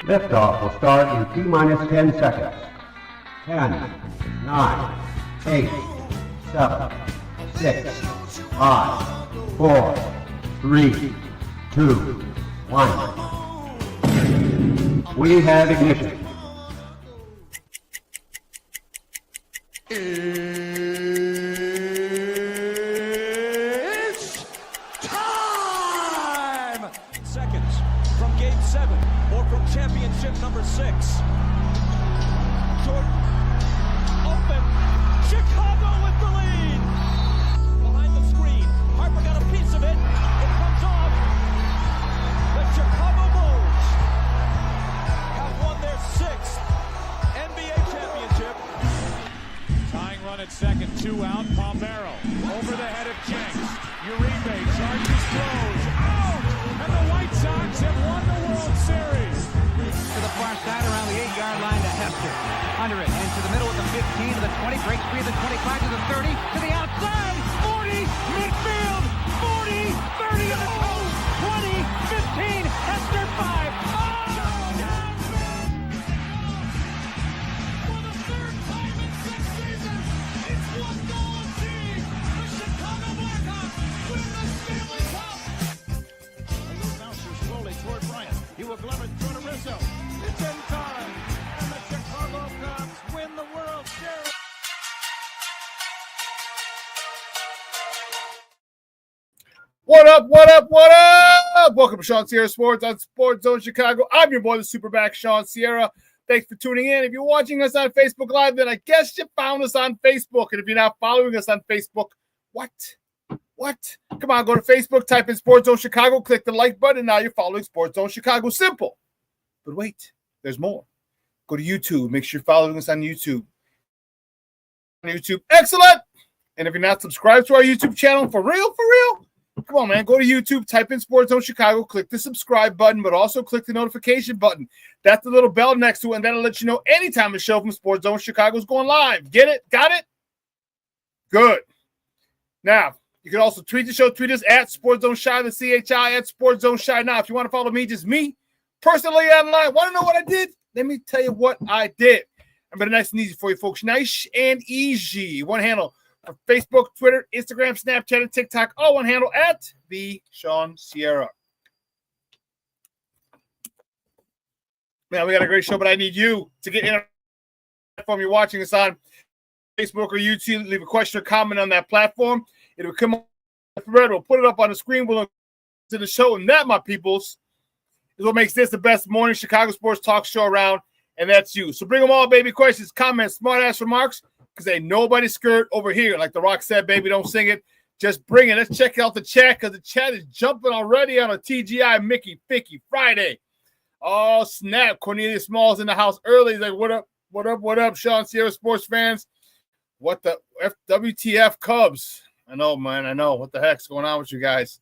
Liftoff will start in T-minus 10 seconds. 10, 9, 8, 7, 6, 5, 4, 3, 2, 1. We have ignition. It's time! Seconds from Game 7 or from championship number 6. Jordan, open, Chicago with the lead! Behind the screen, Harper got a piece of it, it comes off. The Chicago Bulls have won their 6th NBA championship. Tying run at second, 2 out, Palmero over the head of Jenks. Uribe charges, throws, out! And the White Sox have won the World Series. To the far side around the 8-yard line to Hester. Under it, into the middle at the 15, to the 20, breaks free of the 25, to the 30, to the outside, 40, midfield, 40, 30 on the coast, 20, 15, Hester 5. For the 3rd time in 6 seasons, it's one goal team. The Chicago Blackhawks win the Stanley Cup. Bouncer slowly toward Bryant. He will glove it through to Rizzo. It's in time, and the Chicago Cubs win the World Series. What up, what up, what up? Welcome to ShawnSierraSports on Sports Zone Chicago. I'm your boy, the SuperBack, Shawn Sierra. Thanks for tuning in. If you're watching us on Facebook Live, then I guess you found us on Facebook. And if you're not following us on Facebook, what? Come on, go to Facebook, type in Sports Zone Chicago, click the like button, and now you're following Sports Zone Chicago. Simple. But wait, there's more. Go to YouTube. Make sure you're following us on YouTube. Excellent. And if you're not subscribed to our YouTube channel, for real, come on, man. Go to YouTube, type in Sports Zone Chicago, click the subscribe button, but also click the notification button. That's the little bell next to it, and that'll let you know anytime the show from Sports Zone Chicago is going live. Get it? Got it? Good. Now, you can also tweet the show. Tweet us at Sports Zone Shy, the CHI at Sports Zone Shy. Now, if you want to follow me, just me, personally online, want to know what I did? Let me tell you what I did. I made it nice and easy for you folks. Nice and easy. One handle. Facebook, Twitter, Instagram, Snapchat, and TikTok, all one handle at the Shawn Sierra. Man, we got a great show, but I need you to get in on the platform you're watching us on Facebook or YouTube. Leave a question or comment on that platform. It'll come on the thread. We'll put it up on the screen. We'll look to the show, and that, my peoples, is what makes this the best morning Chicago sports talk show around, and that's you. So bring them all, baby. Questions, comments, smart-ass remarks, because ain't nobody skirt over here. Like The Rock said, baby, don't sing it. Just bring it. Let's check out the chat, because the chat is jumping already on a TGI Mickey Ficky Friday. Oh, snap. Cornelius Smalls in the house early. He's like, what up, Shawn Sierra sports fans? What the WTF Cubs? I know, man. I know. What the heck's going on with you guys?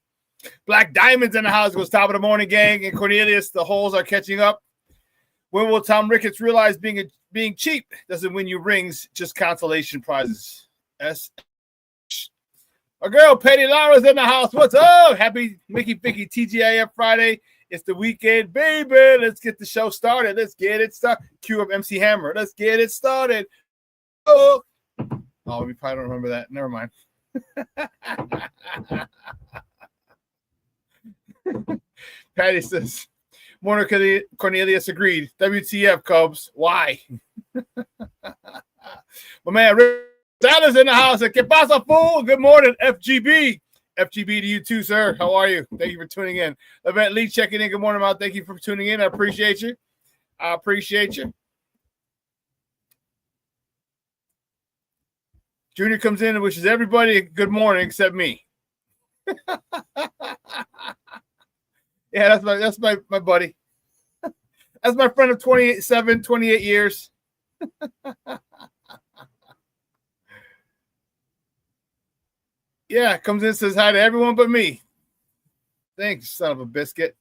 Black Diamonds in the house. Goes top of the morning, gang. And Cornelius, the holes are catching up. When will Tom Ricketts realize being cheap doesn't win you rings, just consolation prizes? Our girl, Petty Lara's in the house. What's up? Happy Mickey Ficky TGIF Friday. It's the weekend, baby. Let's get the show started. Let's get it started. Cue up MC Hammer. Let's get it started. Oh, we probably don't remember that. Never mind. Patty says, Monica Cornelius agreed. WTF, Cubs. Why? My man, Rick Dallas in the house. ¿Qué pasa, fool? Good morning, FGB. FGB to you too, sir. How are you? Thank you for tuning in. Event Lee checking in. Good morning, Mal. Thank you for tuning in. I appreciate you. Junior comes in and wishes everybody a good morning except me. Yeah, that's my buddy. That's my friend of 28 years. Yeah, comes in and says hi to everyone but me. Thanks, son of a biscuit.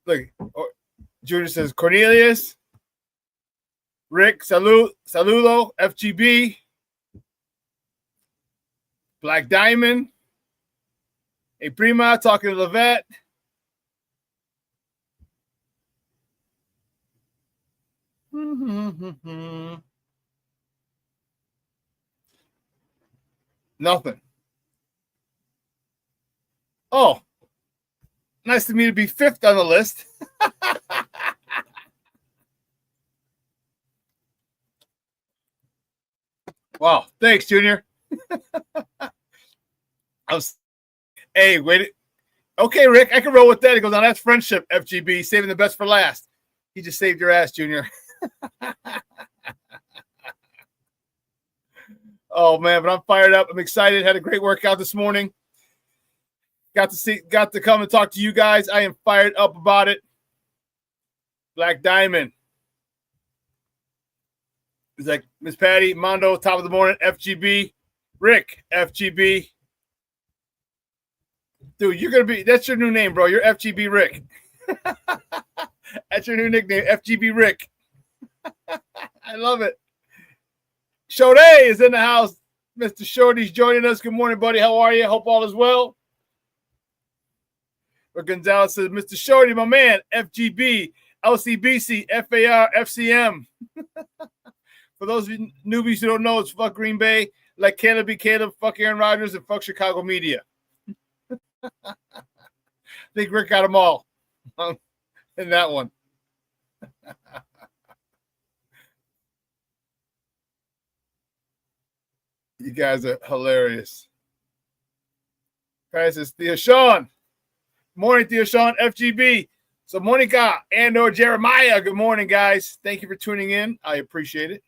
Look, Junior says, Cornelius, Rick, saludo, FGB, Black Diamond, hey Prima, talking to Levette, Nothing. Oh, nice to me to be fifth on the list. Wow, thanks, Junior. Hey, wait. Okay, Rick, I can roll with that. He goes, now that's friendship, FGB, saving the best for last. He just saved your ass, Junior. Oh, man, but I'm fired up. I'm excited. Had a great workout this morning. Got to come and talk to you guys. I am fired up about it. Black Diamond. He's like, Miss Patty, Mondo, top of the morning, FGB. Rick, FGB. Dude, you're going to be, that's your new name, bro. You're FGB Rick. That's your new nickname, FGB Rick. I love it. Shode is in the house. Mr. Shorty's joining us. Good morning, buddy. How are you? Hope all is well. But Gonzalez says, Mr. Shorty, my man, FGB, LCBC, FAR, FCM. For those of you newbies who don't know, it's fuck Green Bay, like Caleb be Caleb, fuck Aaron Rodgers, and fuck Chicago media. I think Rick got them all in that one. You guys are hilarious. Guys, it's Theo Shawn. Morning, Theo Shawn, FGB. So Monica and or Jeremiah, good morning, guys. Thank you for tuning in. I appreciate it.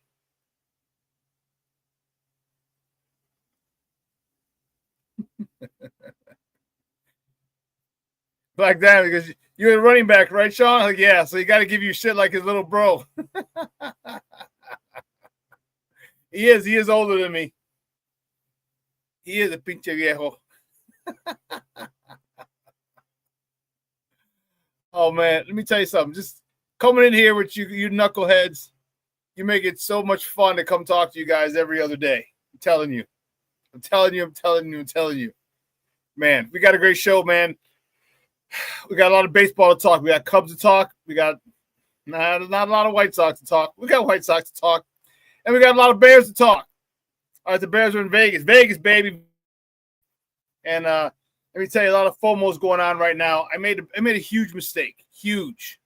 Black Diamond, because you're a running back, right, Shawn? Like, yeah, so you got to give you shit like his little bro. He is older than me. He is a pinche viejo. Oh, man, let me tell you something. Just coming in here with you knuckleheads, you make it so much fun to come talk to you guys every other day. I'm telling you. Man, we got a great show, man. We got a lot of baseball to talk. We got Cubs to talk. We got not a lot of White Sox to talk. We got White Sox to talk. And we got a lot of Bears to talk. All right, the Bears are in Vegas. Vegas, baby. And let me tell you, a lot of FOMO is going on right now. I made a huge mistake. Huge.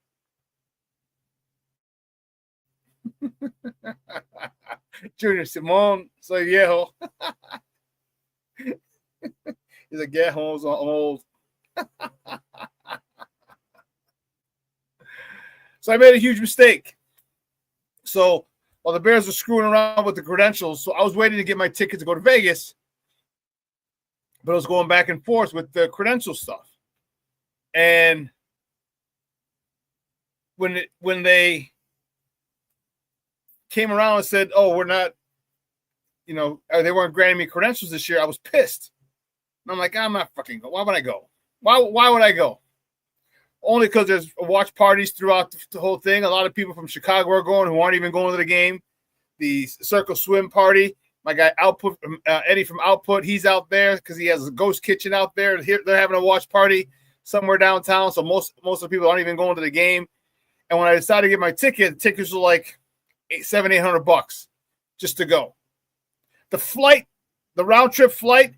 Junior Simon, soy viejo. He's like, yeah, I'm old. So I made a huge mistake. So while the Bears were screwing around with the credentials, so I was waiting to get my ticket to go to Vegas, but I was going back and forth with the credential stuff. And when they came around and said, oh, we're not, they weren't granting me credentials this year, I was pissed. And I'm like, I'm not fucking going. Why would I go? Why would I go? Only because there's watch parties throughout the whole thing. A lot of people from Chicago are going who aren't even going to the game. The Circle Swim party. My guy Output, Eddie from Output, he's out there because he has a ghost kitchen out there. They're having a watch party somewhere downtown. So most of the people aren't even going to the game. And when I decided to get my ticket, the tickets were like $700-800 just to go. The round trip flight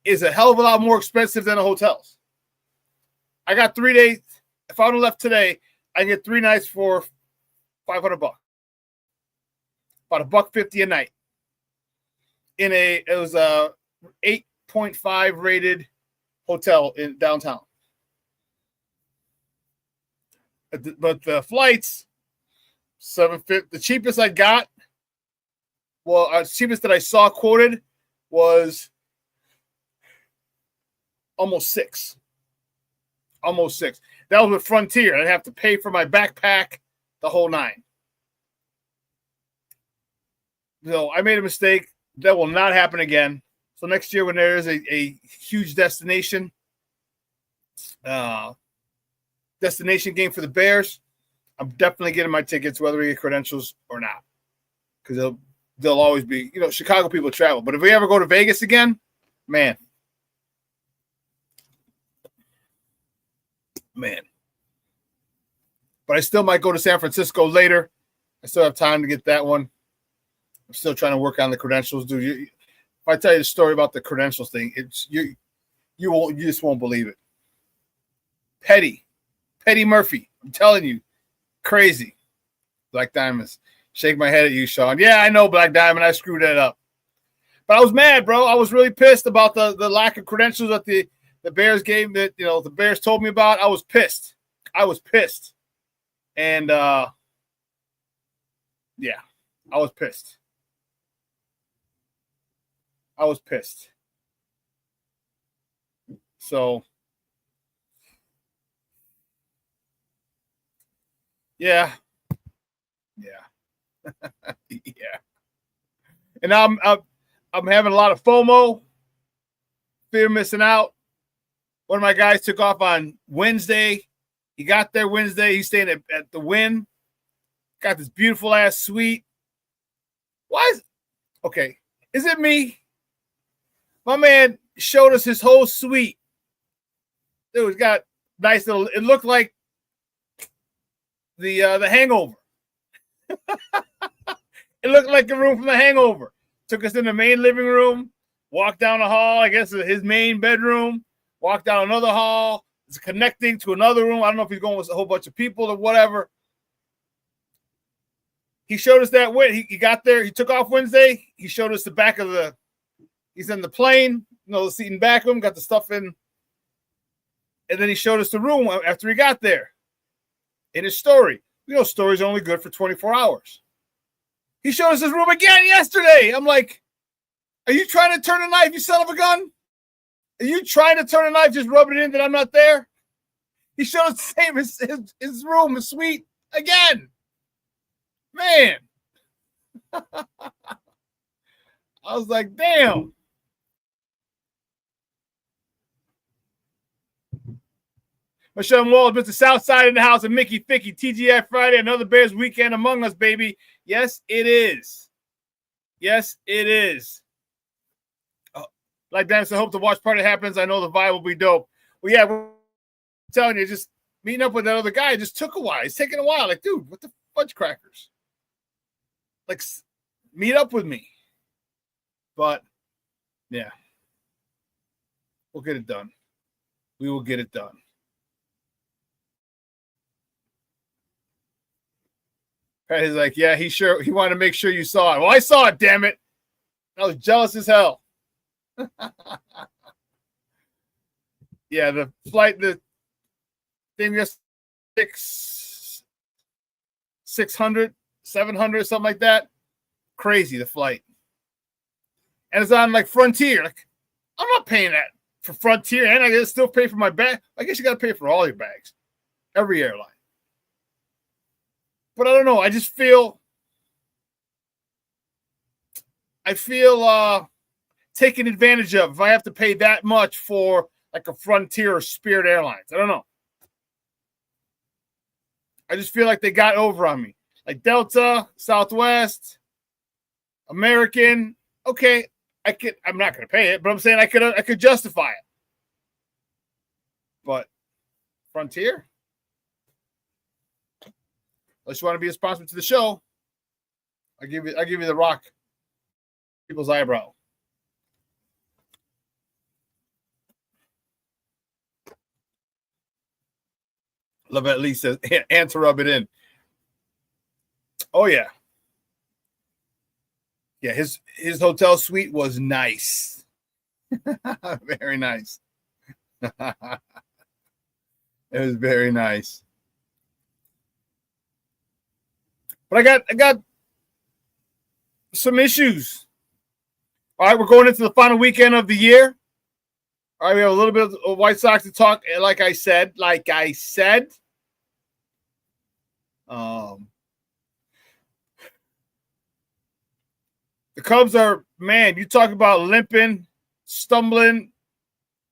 is a hell of a lot more expensive than the hotels. I got 3 days. If I would have left today, I get 3 nights for $500. About $150 a night. It was a 8.5 rated hotel in downtown. But the flights, $750. The cheapest I got, the cheapest that I saw quoted was almost $6. Almost $6. That was with Frontier. I'd have to pay for my backpack, the whole 9. So I made a mistake. That will not happen again. So next year when there is a huge destination game for the Bears, I'm definitely getting my tickets, whether we get credentials or not. Because they'll always be, Chicago people travel. But if we ever go to Vegas again, man. But I still might go to San Francisco later I still have time to get that one. I'm still trying to work on the credentials, dude. If I tell you the story about the credentials thing, you just won't believe it. Petty Murphy. I'm telling you, crazy. Black Diamonds. Shake my head at you, Shawn. Yeah, I know, Black Diamond. I screwed that up. But I was mad, bro. I was really pissed about the lack of credentials that the Bears game that, the Bears told me about. I was pissed. And, yeah, I was pissed. So, yeah. Yeah. And I'm having a lot of FOMO, fear of missing out. One of my guys took off on Wednesday. He got there Wednesday. He's staying at the Wynn. Got this beautiful ass suite. Is it me? My man showed us his whole suite. Dude, it's got nice little. It looked like the Hangover. It looked like the room from The Hangover. Took us in the main living room, walked down the hall, I guess his main bedroom, walked down another hall. It's connecting to another room. I don't know if he's going with a whole bunch of people or whatever. He showed us that way. He got there. He took off Wednesday. He showed us the back of he's in the plane, the seat in back of him, got the stuff in. And then he showed us the room after he got there. In his story. Stories are only good for 24 hours. He showed us his room again yesterday. I'm like, are you trying to turn a knife, you son of a gun? Are you trying to turn a knife, just rub it in that I'm not there? He showed us the same his room, his suite again. Man. I was like, damn. Michelle Wall, Mr. Southside in the house, and Mickey Thicky, TGI Friday, another Bears weekend among us, baby. Yes, it is. Like Dennis, I hope the watch party happens. I know the vibe will be dope. Well, yeah, we're telling you, just meeting up with that other guy just took a while. It's taking a while. Like, dude, what the fudge crackers? Like, meet up with me. But, yeah. We'll get it done. We will get it done. He's like, yeah, he wanted to make sure you saw it. Well, I saw it, damn it. I was jealous as hell. Yeah, the flight, the thing just 600, 700, something like that. Crazy, the flight. And it's on like Frontier. Like, I'm not paying that for Frontier, and I gotta still pay for my bag. I guess you gotta pay for all your bags. Every airline. But I don't know. I just feel taken advantage of if I have to pay that much for like a Frontier or Spirit Airlines. I don't know. I just feel like they got over on me. Like Delta, Southwest, American. Okay, I'm not going to pay it, but I'm saying I could justify it. But Frontier? Unless you want to be a sponsor to the show, I'll give you the rock people's eyebrow. Love at least says and to rub it in. Oh yeah. Yeah, his hotel suite was nice. Very nice. It was very nice. But I got some issues. All right, we're going into the final weekend of the year. All right, we have a little bit of White Sox to talk. Like I said, the Cubs are, man, you talk about limping, stumbling,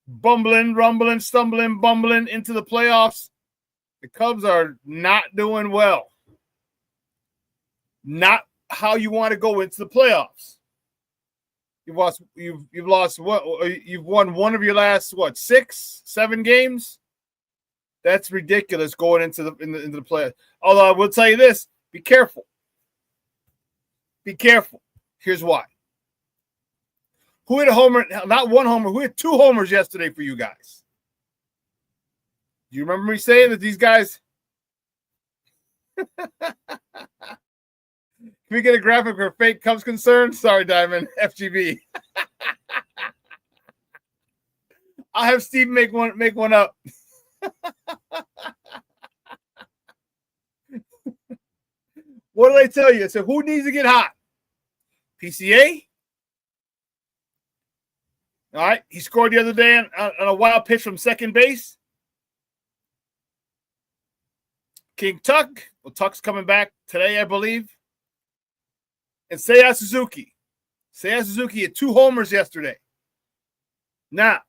bumbling, rumbling, stumbling, bumbling into the playoffs. The Cubs are not doing well. Not how you want to go into the playoffs. You've lost what? You've won one of your last 6, 7 games. That's ridiculous going into the playoffs. Although I will tell you this: be careful. Be careful. Here's why. Who hit a homer? Not one homer. Who hit 2 homers yesterday for you guys? Do you remember me saying that these guys? Can we get a graphic for fake Cubs concerned? Sorry, Diamond. FGB. I'll have Steve make one up. What did I tell you? I said, who needs to get hot? PCA? All right. He scored the other day on a wild pitch from second base. King Tuck. Well, Tuck's coming back today, I believe. And Seiya Suzuki. Seiya Suzuki had 2 homers yesterday. Now,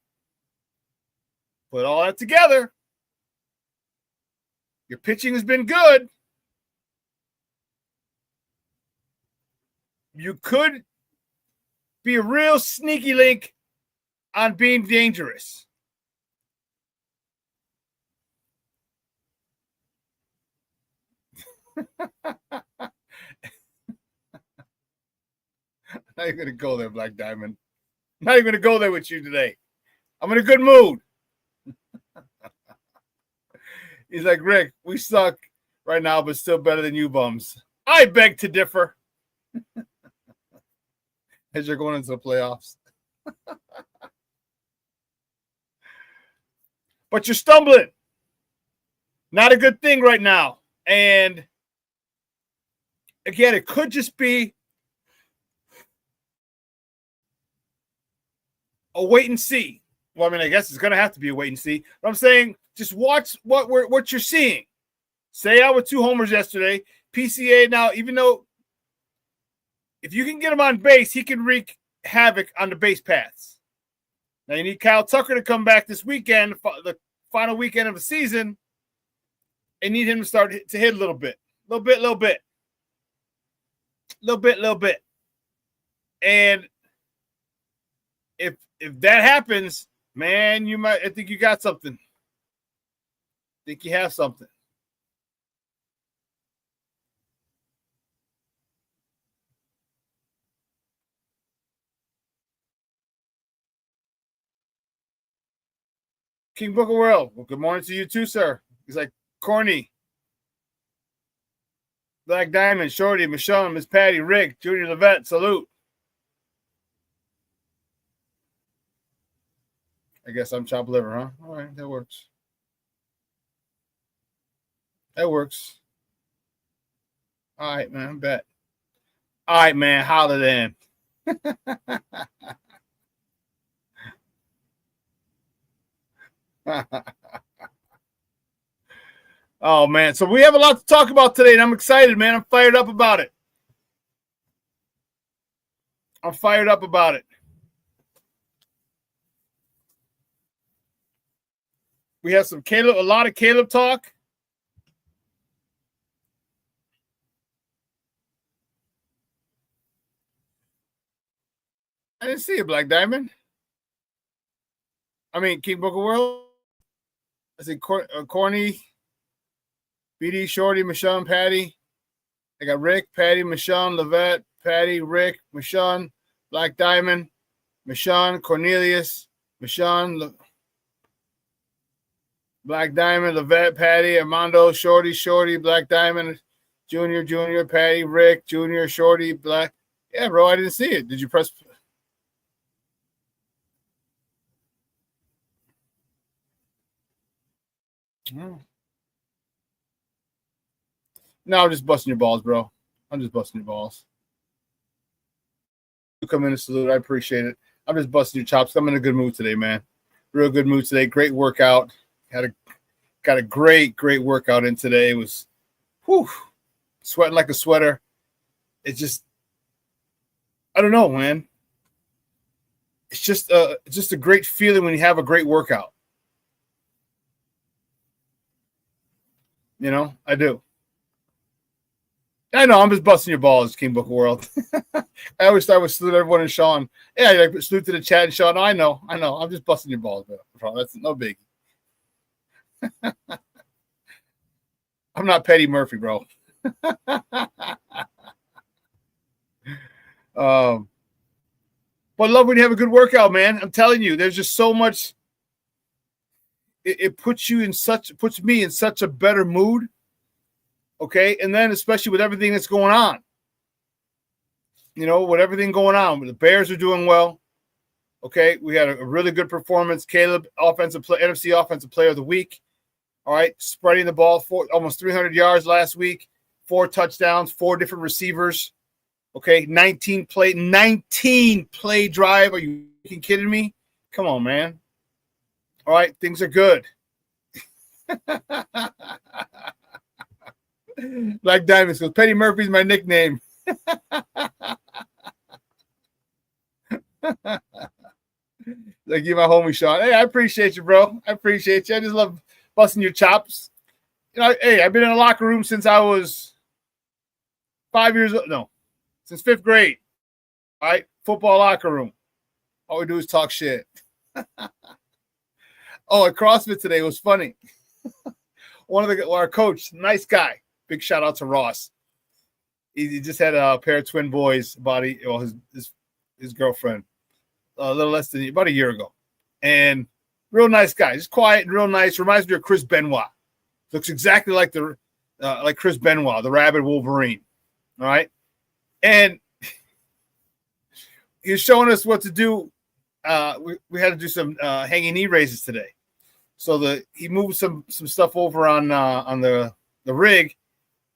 put all that together. Your pitching has been good. You could be a real sneaky link on being dangerous. Not even going to go there, Black Diamond. Not even going to go there with you today. I'm in a good mood. He's like, Rick, we suck right now, but still better than you bums. I beg to differ. As you're going into the playoffs. But you're stumbling. Not a good thing right now. And again, it could just be a wait and see. Well, I mean, I guess it's going to have to be a wait and see. But I'm saying just watch what you're seeing. Seiya with 2 homers yesterday. PCA now, even though if you can get him on base, he can wreak havoc on the base paths. Now you need Kyle Tucker to come back this weekend, the final weekend of the season, and need him to start to hit a little bit. And if that happens, man, I think you got something. I think you have something. King Book of World. Well, good morning to you too, sir. He's like, Corny, Black Diamond, Shorty, Michonne, Miss Patty, Rick, Junior Levette, salute. I guess I'm chopped liver, huh? All right, that works. That works. All right, man, bet. All right, man, holler then. Oh, man. So we have a lot to talk about today, and I'm excited, man. I'm fired up about it. We have a lot of Caleb talk. I didn't see it, Black Diamond. I mean, King Book of World. I see Corny, BD, Shorty, Michonne, Patty. I got Rick, Patty, Michonne, Levette, Patty, Rick, Michonne, Black Diamond, Michonne, Cornelius, Michonne, Black Diamond, Levette, Patty, Armando, Shorty, Black Diamond, Junior, Patty, Rick, Junior, Shorty, Black. Yeah, bro, I didn't see it. Did you press? No, I'm just busting your balls, bro. I'm just busting your balls. You come in and salute. I appreciate it. I'm just busting your chops. I'm in a good mood today, man. Real good mood today. Great workout. Got a great workout in today. It was sweating like a sweater. It's just, I don't know, man. It's just a great feeling when you have a great workout. You know, I do. I know, I'm just busting your balls, King Book of World. I always start with salute everyone and Shawn. Yeah, like salute to the chat and Shawn. No, I know. I'm just busting your balls, bro. That's no biggie. I'm not Petty Murphy, bro. But I love when you have a good workout, man. I'm telling you, there's just so much. It puts me in such a better mood. Okay. And then especially with everything that's going on, with everything going on, the Bears are doing well. Okay. We had a really good performance. Caleb, NFC Offensive Player of the Week. All right. Spreading the ball for almost 300 yards last week, 4 touchdowns, 4 different receivers. Okay. 19 play drive. Are you kidding me? Come on, man. All right. Things are good. Black Diamonds goes, Petty Murphy's my nickname. Like you, my homie Shawn. Hey, I appreciate you, bro. I appreciate you. I just love busting your chops. Hey, I've been in a locker room since I was 5 years old. No, since 5th grade. All right, football locker room. All we do is talk shit. Oh, at CrossFit today was funny. Our coach, nice guy. Big shout out to Ross. He just had a pair of twin boys, his girlfriend, a little less than about a year ago, and real nice guy, just quiet and real nice. Reminds me of Chris Benoit. Looks exactly like like Chris Benoit, the rabid Wolverine. All right, and he was showing us what to do. We had to do some hanging knee raises today. So he moved some stuff over on the rig,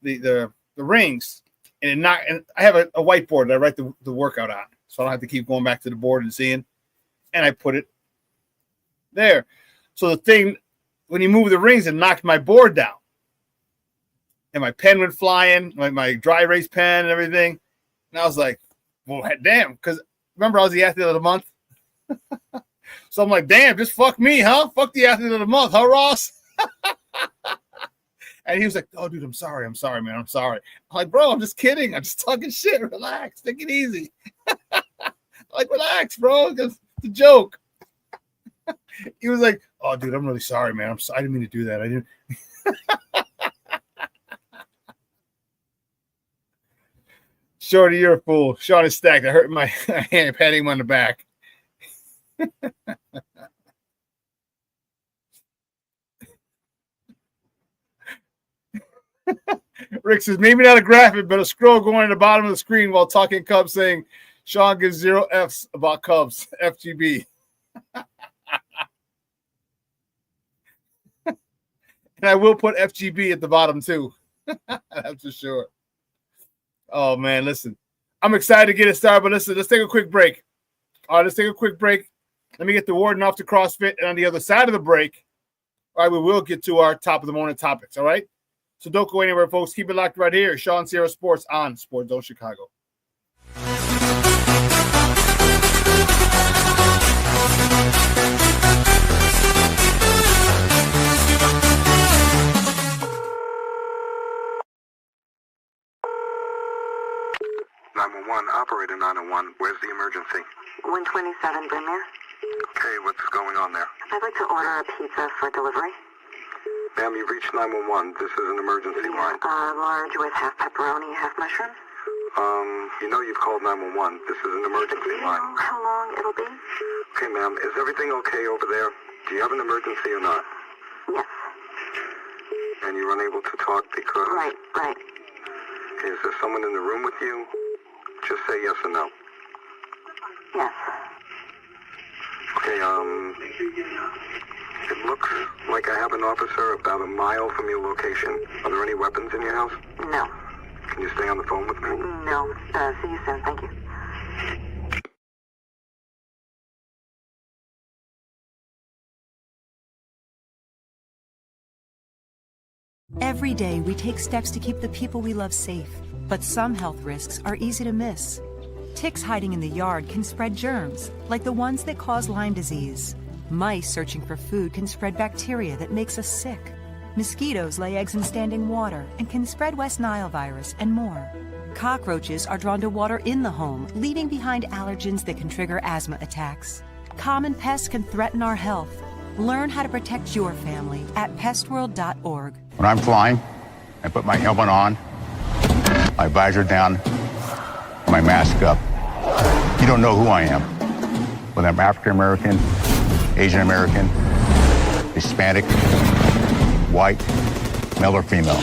the rings, and I have a whiteboard that I write the workout on, so I don't have to keep going back to the board and seeing. And I put it there. So the thing, when he moved the rings, it knocked my board down, and my pen went flying, my dry erase pen and everything. And I was like, well, damn, because remember I was the athlete of the month. So I'm like, damn, just fuck me, huh? Fuck the athlete of the month, huh, Ross? And he was like, oh, dude, I'm sorry, man. I'm sorry. I'm like, bro, I'm just kidding. I'm just talking shit. Relax. Take it easy. Like, relax, bro. It's a joke. He was like, oh, dude, I'm really sorry, man. I didn't mean to do that. I didn't. Shorty, you're a fool. Shawn is stacked. I hurt my hand patting him on the back. Rick says, maybe not a graphic, but a scroll going at the bottom of the screen while talking Cubs saying, Shawn gives 0 Fs about Cubs, FGB. And I will put FGB at the bottom too. That's for sure. Oh, man, listen. I'm excited to get it started, but listen, let's take a quick break. All right, let's take a quick break. Let me get the warden off to CrossFit, and on the other side of the break, all right, we will get to our top of the morning topics, all right? So don't go anywhere, folks. Keep it locked right here. ShawnSierraSports on Sports Zone Chicago. Operator 901, where's the emergency? 127 Brynmere. Okay, what's going on there? I'd like to order a pizza for delivery. Ma'am, you've reached 911. This is an emergency line. Large with half pepperoni, half mushrooms. You know you've called 911. This is an emergency Do you line. know how long it'll be? Okay, ma'am, is everything okay over there? Do you have an emergency or not? Yes. And you're unable to talk because... Right. Okay, is there someone in the room with you? Just say yes or no. Yes. Okay, it looks like I have an officer about a mile from your location. Are there any weapons in your house? No. Can you stay on the phone with me? No. See you soon. Thank you. Every day, we take steps to keep the people we love safe, but some health risks are easy to miss. Ticks hiding in the yard can spread germs, like the ones that cause Lyme disease. Mice searching for food can spread bacteria that makes us sick. Mosquitoes lay eggs in standing water and can spread West Nile virus and more. Cockroaches are drawn to water in the home, leaving behind allergens that can trigger asthma attacks. Common pests can threaten our health. Learn how to protect your family at pestworld.org. When I'm flying, I put my helmet on, my visor down, my mask up, You don't know who I am. Whether I'm African American, Asian American, Hispanic, white, male or female.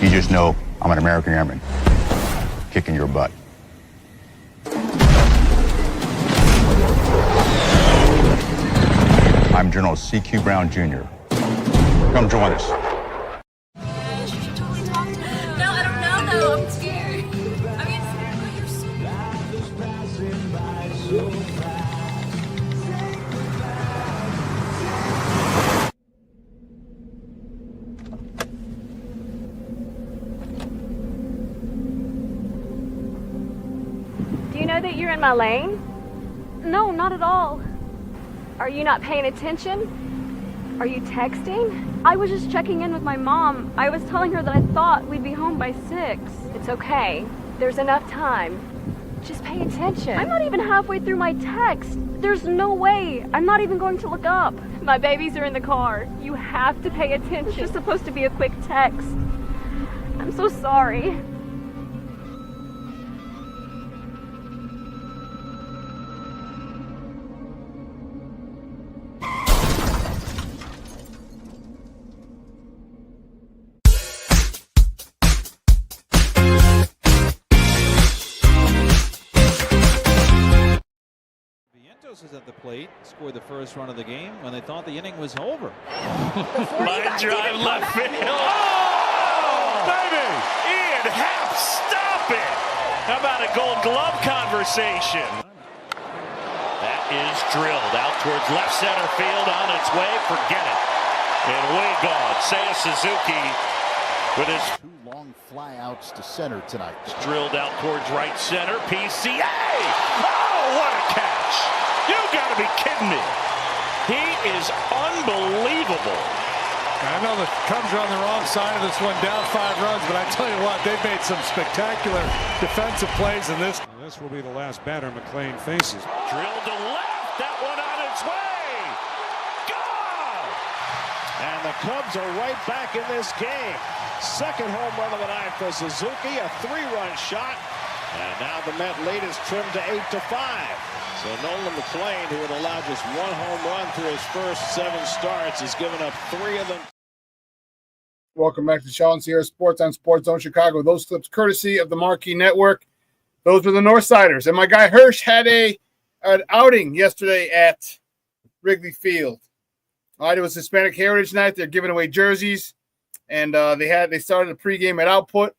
You just know I'm an American airman kicking your butt. I'm General C.Q. Brown Jr. Come join us. No, I don't know though. I'm scared. I mean, you're so... Do you know that you're in my lane? No, not at all. Are you not paying attention? Are you texting? I was just checking in with my mom. I was telling her that I thought we'd be home by 6. It's okay. There's enough time. Just pay attention. I'm not even halfway through my text. There's no way. I'm not even going to look up. My babies are in the car. You have to pay attention. It's just supposed to be a quick text. I'm so sorry. Is at the plate, scored the first run of the game when they thought the inning was over. Line drive left field. Oh, baby! Ian Happ, stop it! How about a Gold Glove conversation? That is drilled out towards left center field, on its way. Forget it. And way gone. Seiya Suzuki with his 2 long flyouts to center tonight. Drilled out towards right center. PCA! Oh, what a catch! You got to be kidding me. He is unbelievable. I know the Cubs are on the wrong side of this one, down 5 runs, but I tell you what, they've made some spectacular defensive plays in this. This will be the last batter McLean faces. Drilled to left, that one on its way. Gone! And the Cubs are right back in this game. Second home run of the night for Suzuki, a 3-run shot. And now the Met lead is trimmed to 8-5. So Nolan McLean, who had allowed just 1 home run through his first 7 starts, has given up 3 of them. Welcome back to ShawnSierraSports on Sports Zone Chicago. Those clips courtesy of the Marquee Network. Those were the Northsiders. And my guy Hirsch had an outing yesterday at Wrigley Field. All right, it was Hispanic Heritage Night. They're giving away jerseys. And they started a pregame at Output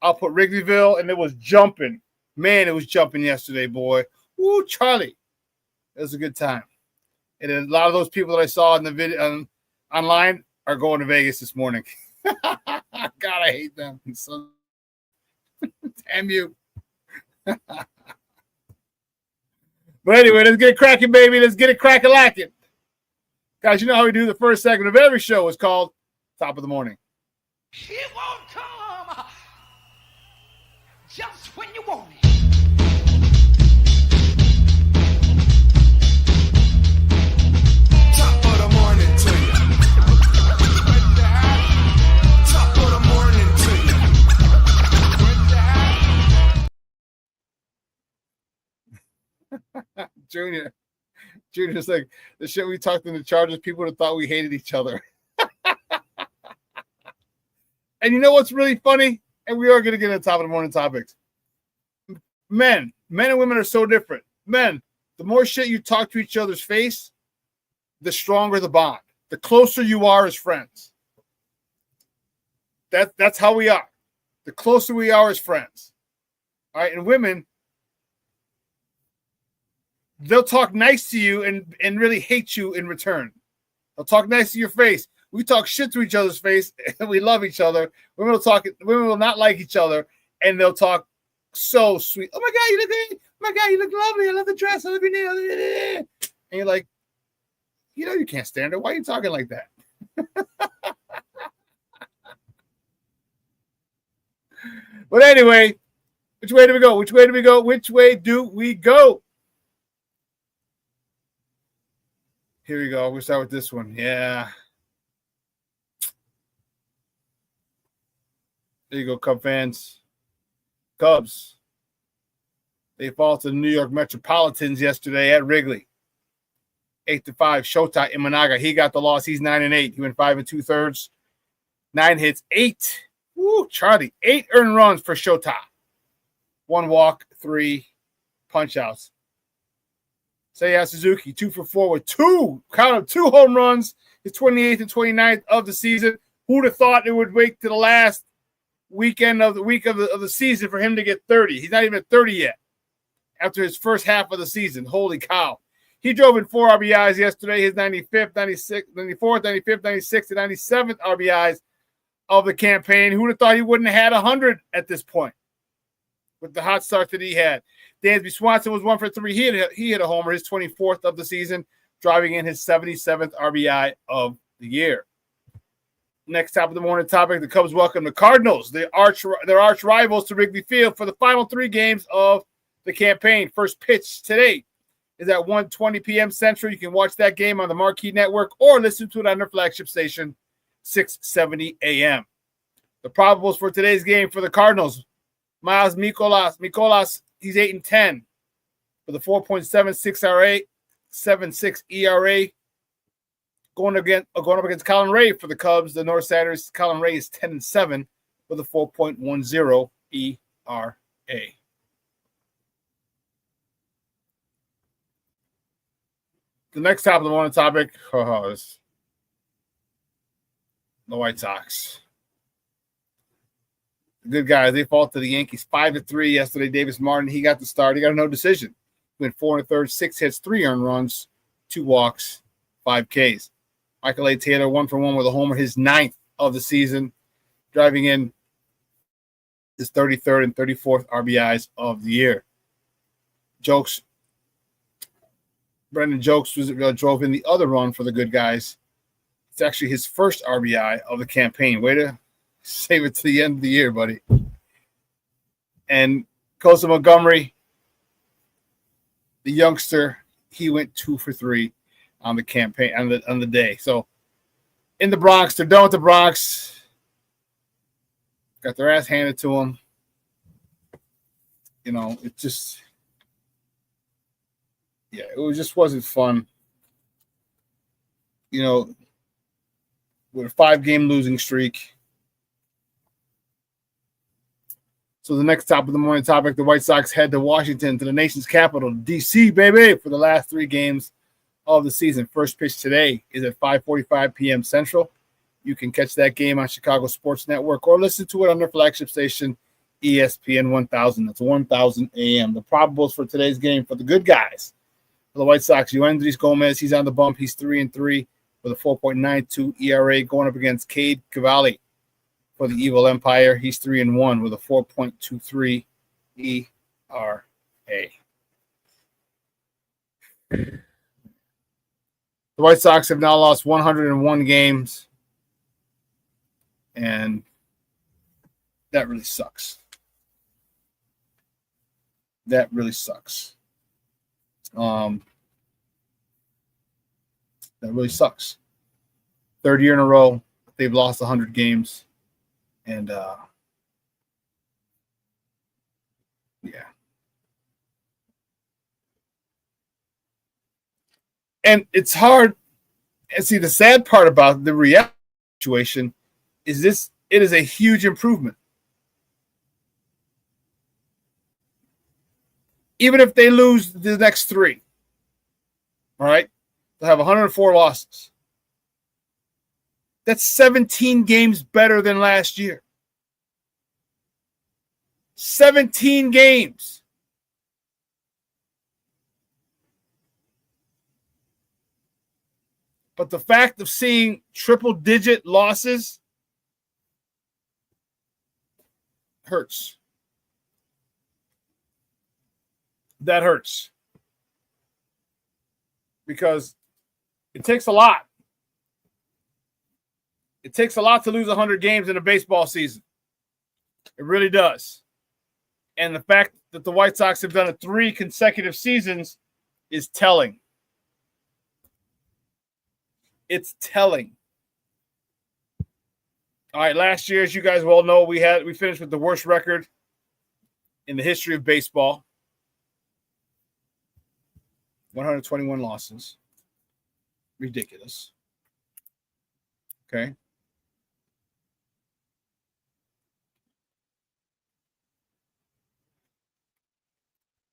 Wrigleyville, and it was jumping. Man, it was jumping yesterday, boy. Woo, Charlie. It was a good time. And a lot of those people that I saw in the video online are going to Vegas this morning. God, I hate them. So, damn you. But anyway, let's get it cracking, baby. Let's get it cracking-lacking. Guys, you know how we do the first segment of every show is called Top of the Morning. It won't come just when you want it. Top of the morning to you. Top of the morning to you. Junior's like, the shit we talked in the Chargers, people would have thought we hated each other. And you know what's really funny? And we are going to get into top of the morning topics. Men and women are so different. Men, the more shit you talk to each other's face, the stronger the bond. The closer you are as friends. That's how we are. The closer we are as friends. All right, and women, they'll talk nice to you and really hate you in return. They'll talk nice to your face. We talk shit to each other's face, and we love each other. Women will not like each other, and they'll talk so sweet. Oh my God, you look great. Oh my God, you look lovely. I love the dress. I love your nails. And you're like, you know you can't stand her. Why are you talking like that? But anyway, which way do we go? Which way do we go? Which way do we go? Here we go. We'll start with this one. Yeah. There you go, Cub fans. Cubs. They fall to the New York Metropolitans yesterday at Wrigley. 8-5. Shota Imanaga, he got the loss. He's 9-8. He went 5 2/3. 9 hits, 8. Woo, Charlie. 8 earned runs for Shota. 1 walk, 3 punch outs. Seiya Suzuki, 2 for 4 with 2 home runs. His 28th and 29th of the season. Who'd have thought it would wait to the last weekend of the week of the season for him to get 30? He's not even at 30 yet after his first half of the season. Holy cow. He drove in 4 RBIs yesterday, his 95th, 96th, 94th, 95th, 96th, and 97th RBIs of the campaign. Who'd have thought he wouldn't have had 100 at this point with the hot start that he had? Dansby Swanson was 1 for 3. He hit a homer, his 24th of the season, driving in his 77th RBI of the year. Next top of the morning topic, the Cubs welcome the Cardinals, their arch rivals, to Wrigley Field for the final 3 games of the campaign. First pitch today is at 1:20 p.m. Central. You can watch that game on the Marquee Network or listen to it on their flagship station, 670 a.m. The probables for today's game for the Cardinals: Miles Mikolas, he's 8-10 with a 4.76 RA, 7.6 ERA. Going up against Colin Ray for the Cubs, the North Siders. Colin Ray is 10-7 with a 4.10 ERA. The next top of the morning topic is the White Sox. The good guys, they fall to the Yankees 5-3 yesterday. Davis Martin, he got the start. He got a no decision. Went 4 1/3, 6 hits, 3 earned runs, 2 walks, 5 Ks. Michael A. Taylor, 1 for 1 with a homer, his 9th of the season, driving in his 33rd and 34th RBIs of the year. Brendan Jokes drove in the other run for the good guys. It's actually his first RBI of the campaign. Way to save it to the end of the year, buddy. And Kosa Montgomery, the youngster, he went 2 for 3 on the campaign on the day. So in the Bronx, they're done with the Bronx. Got their ass handed to them. You know, it just just wasn't fun. You know, with a 5-game losing streak. So the next top of the morning topic, the White Sox head to Washington, to the nation's capital, D.C., baby, for the last 3 games of the season. First pitch today is at 5:45 p.m. Central. You can catch that game on Chicago Sports Network or listen to it on their flagship station, ESPN 1000. That's 1000 a.m. The probables for today's game for the good guys. For the White Sox, Yoendrys Gomez, he's on the bump. He's 3-3 with a 4.92 ERA, going up against Cade Cavalli for the Evil Empire. He's 3-1 with a 4.23 ERA. The White Sox have now lost 101 games, and that really sucks. That really sucks. That really sucks. 3rd year in a row, they've lost 100 games, and yeah. And it's hard. And see, the sad part about the reality situation is it is a huge improvement. Even if they lose the next 3, all right, they'll have 104 losses. That's 17 games better than last year. 17 games. But the fact of seeing triple-digit losses hurts. That hurts. Because it takes a lot. It takes a lot to lose 100 games in a baseball season. It really does. And the fact that the White Sox have done it 3 consecutive seasons is telling. It's telling. All right, last year, as you guys well know, we finished with the worst record in the history of baseball. 121 losses. Ridiculous. Okay.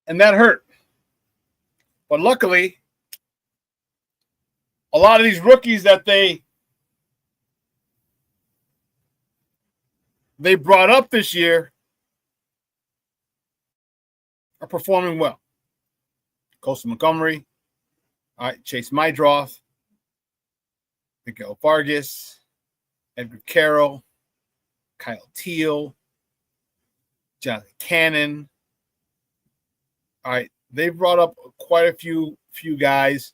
And that hurt. But luckily, a lot of these rookies that they brought up this year are performing well. Colson Montgomery, all right, Chase Mydroth, Miguel Vargas, Edgar Carroll, Kyle Teal, Jonathan Cannon. All right, they brought up quite a few guys,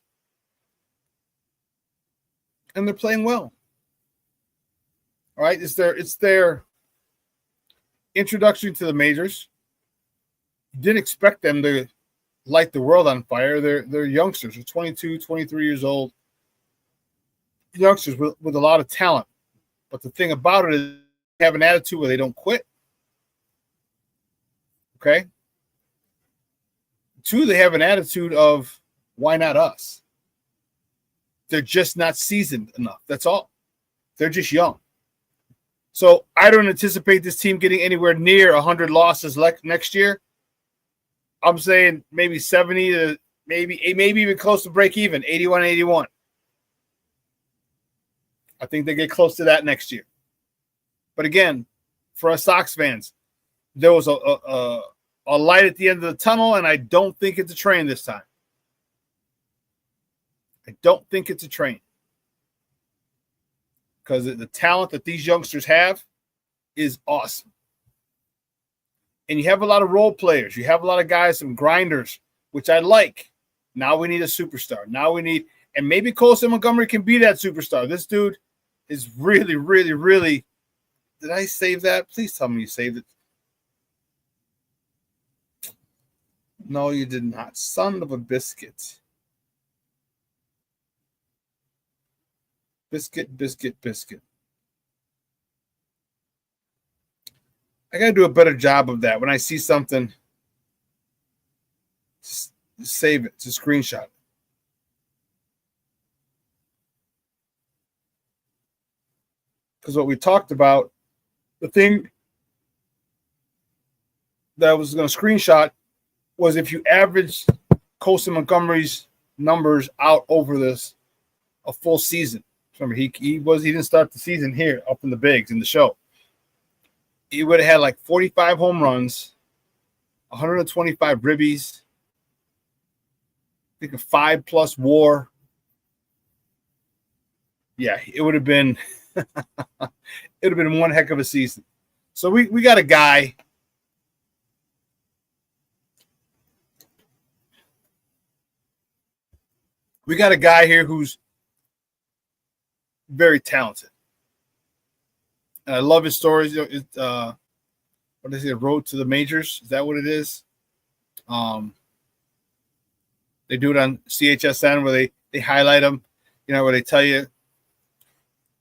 and they're playing well. All right, it's their introduction to the majors. You didn't expect them to light the world on fire. They're youngsters. They're 22, 23 years old. Youngsters with a lot of talent. But the thing about it is they have an attitude where they don't quit. Okay? 2, they have an attitude of, why not us? They're just not seasoned enough. That's all. They're just young. So I don't anticipate this team getting anywhere near 100 losses next year. I'm saying maybe 70 to maybe even close to break even, 81-81. I think they get close to that next year. But again, for us Sox fans, there was a light at the end of the tunnel, and I don't think it's a train this time. I don't think it's a train. Because the talent that these youngsters have is awesome. And you have a lot of role players. You have a lot of guys, some grinders, which I like. Now we need a superstar. And maybe Colson Montgomery can be that superstar. This dude is really, really, really. Did I save that? Please tell me you saved it. No, you did not. Son of a biscuit. Biscuit. I got to do a better job of that. When I see something, just save it, just screenshot it. Because what we talked about, the thing that I was going to screenshot was if you average Colson Montgomery's numbers out over a full season. Remember, he didn't start the season here up in the bigs in the show. He would have had like 45 home runs, 125 ribbies, I think a 5+ WAR. Yeah, it would have been one heck of a season. So we got a guy. We got a guy here who's very talented. And I love his stories. What is it? Road to the Majors? Is that what it is? They do it on CHSN where they highlight him, where they tell you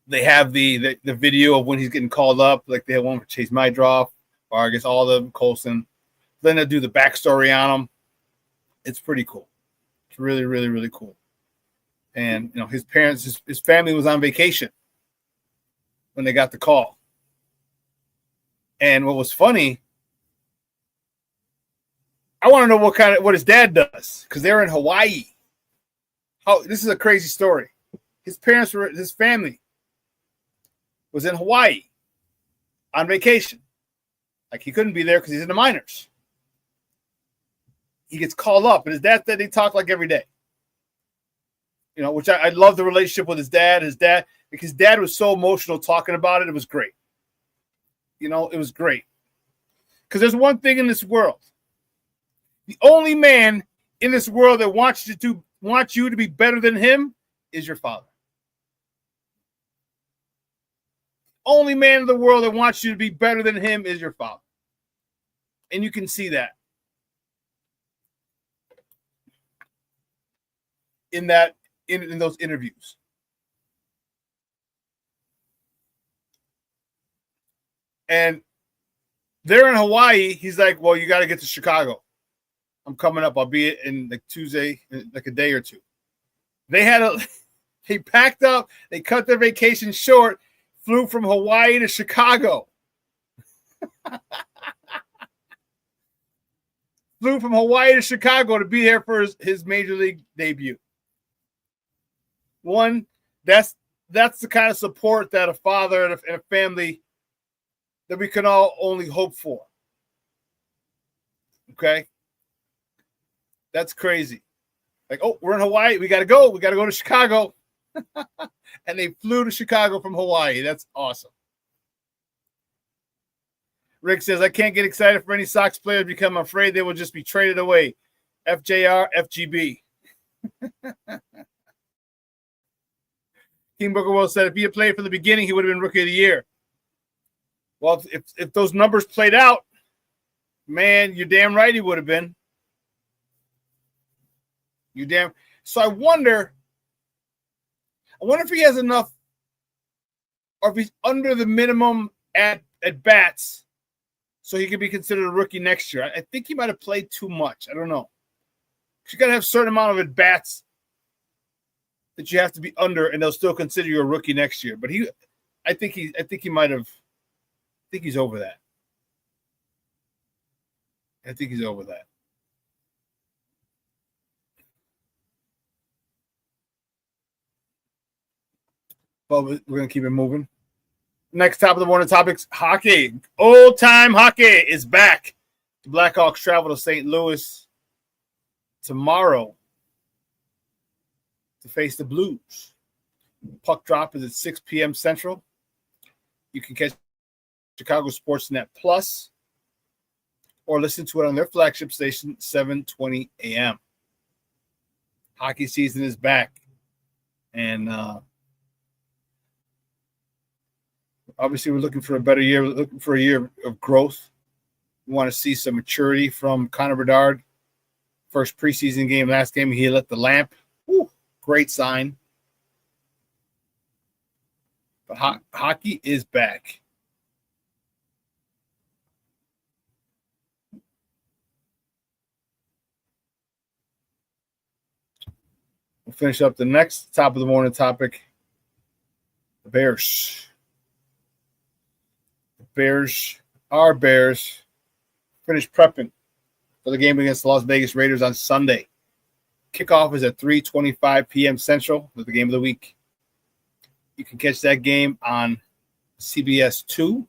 they have the video of when he's getting called up. Like they have one for Chase Mydroth, Vargas, all of them, Colson. Then they do the backstory on him. It's pretty cool. It's really, really, really cool. And, his parents, his family was on vacation when they got the call. And what was funny, I want to know what his dad does, because they're in Hawaii. This is a crazy story. His family was in Hawaii on vacation. Like he couldn't be there because he's in the minors. He gets called up, and his dad said they talk like every day. Which I love the relationship with his dad. Because dad was so emotional talking about it. It was great. It was great. Because there's one thing in this world. The only man in this world that wants you to be better than him is your father. Only man in the world that wants you to be better than him is your father. And you can see that. In those interviews. And they're in Hawaii. He's like, well, you got to get to Chicago. I'm coming up. I'll be in like Tuesday, like a day or two. They packed up. They cut their vacation short. Flew from Hawaii to Chicago. Flew from Hawaii to Chicago to be there for his major league debut. One, that's the kind of support that a father and a family that we can all only hope for. Okay? That's crazy. Like, oh, we're in Hawaii. We got to go. We got to go to Chicago. And they flew to Chicago from Hawaii. That's awesome. Rick says, I can't get excited for any Sox players because I'm afraid they will just be traded away. FJR, FGB. King Booker Will said, if he had played from the beginning, he would have been Rookie of the Year. Well, if those numbers played out, man, you're damn right he would have been. So I wonder if he has enough, or if he's under the minimum at bats, so he could be considered a rookie next year. I think he might have played too much. I don't know. You got to have a certain amount of at bats that you have to be under, and they'll still consider you a rookie next year. But I think he might have. I think he's over that. I think he's over that. But we're going to keep it moving. Next top of the morning topics, hockey. Old-time hockey is back. The Blackhawks travel to St. Louis tomorrow to face the Blues. Puck drop is at 6 p.m. Central. You can catch Chicago Sportsnet Plus or listen to it on their flagship station, 7:20 a.m. Hockey season is back. And obviously, we're looking for a better year. We're looking for a year of growth. We want to see some maturity from Connor Bedard. First preseason game, last game, he lit the lamp. Woo, great sign. But hockey is back. We'll finish up the next top of the morning topic. The Bears. Our Bears finished prepping for the game against the Las Vegas Raiders on Sunday. Kickoff is at 3:25 p.m. Central with the game of the week. You can catch that game on CBS 2.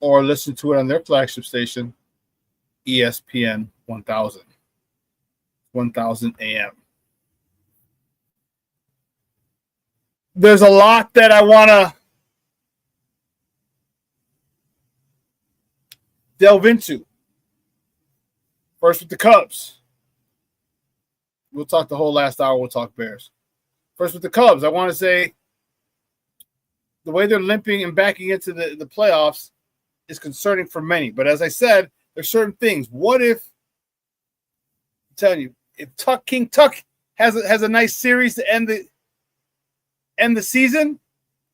Or listen to it on their flagship station, ESPN 1000 a.m. There's a lot that I want to delve into. First with the Cubs. We'll talk the whole last hour. We'll talk Bears. First with the Cubs, I want to say the way they're limping and backing into the playoffs is concerning for many. But as I said, there's certain things. What if, I'm telling you, if King Tuck has a nice series to end the season,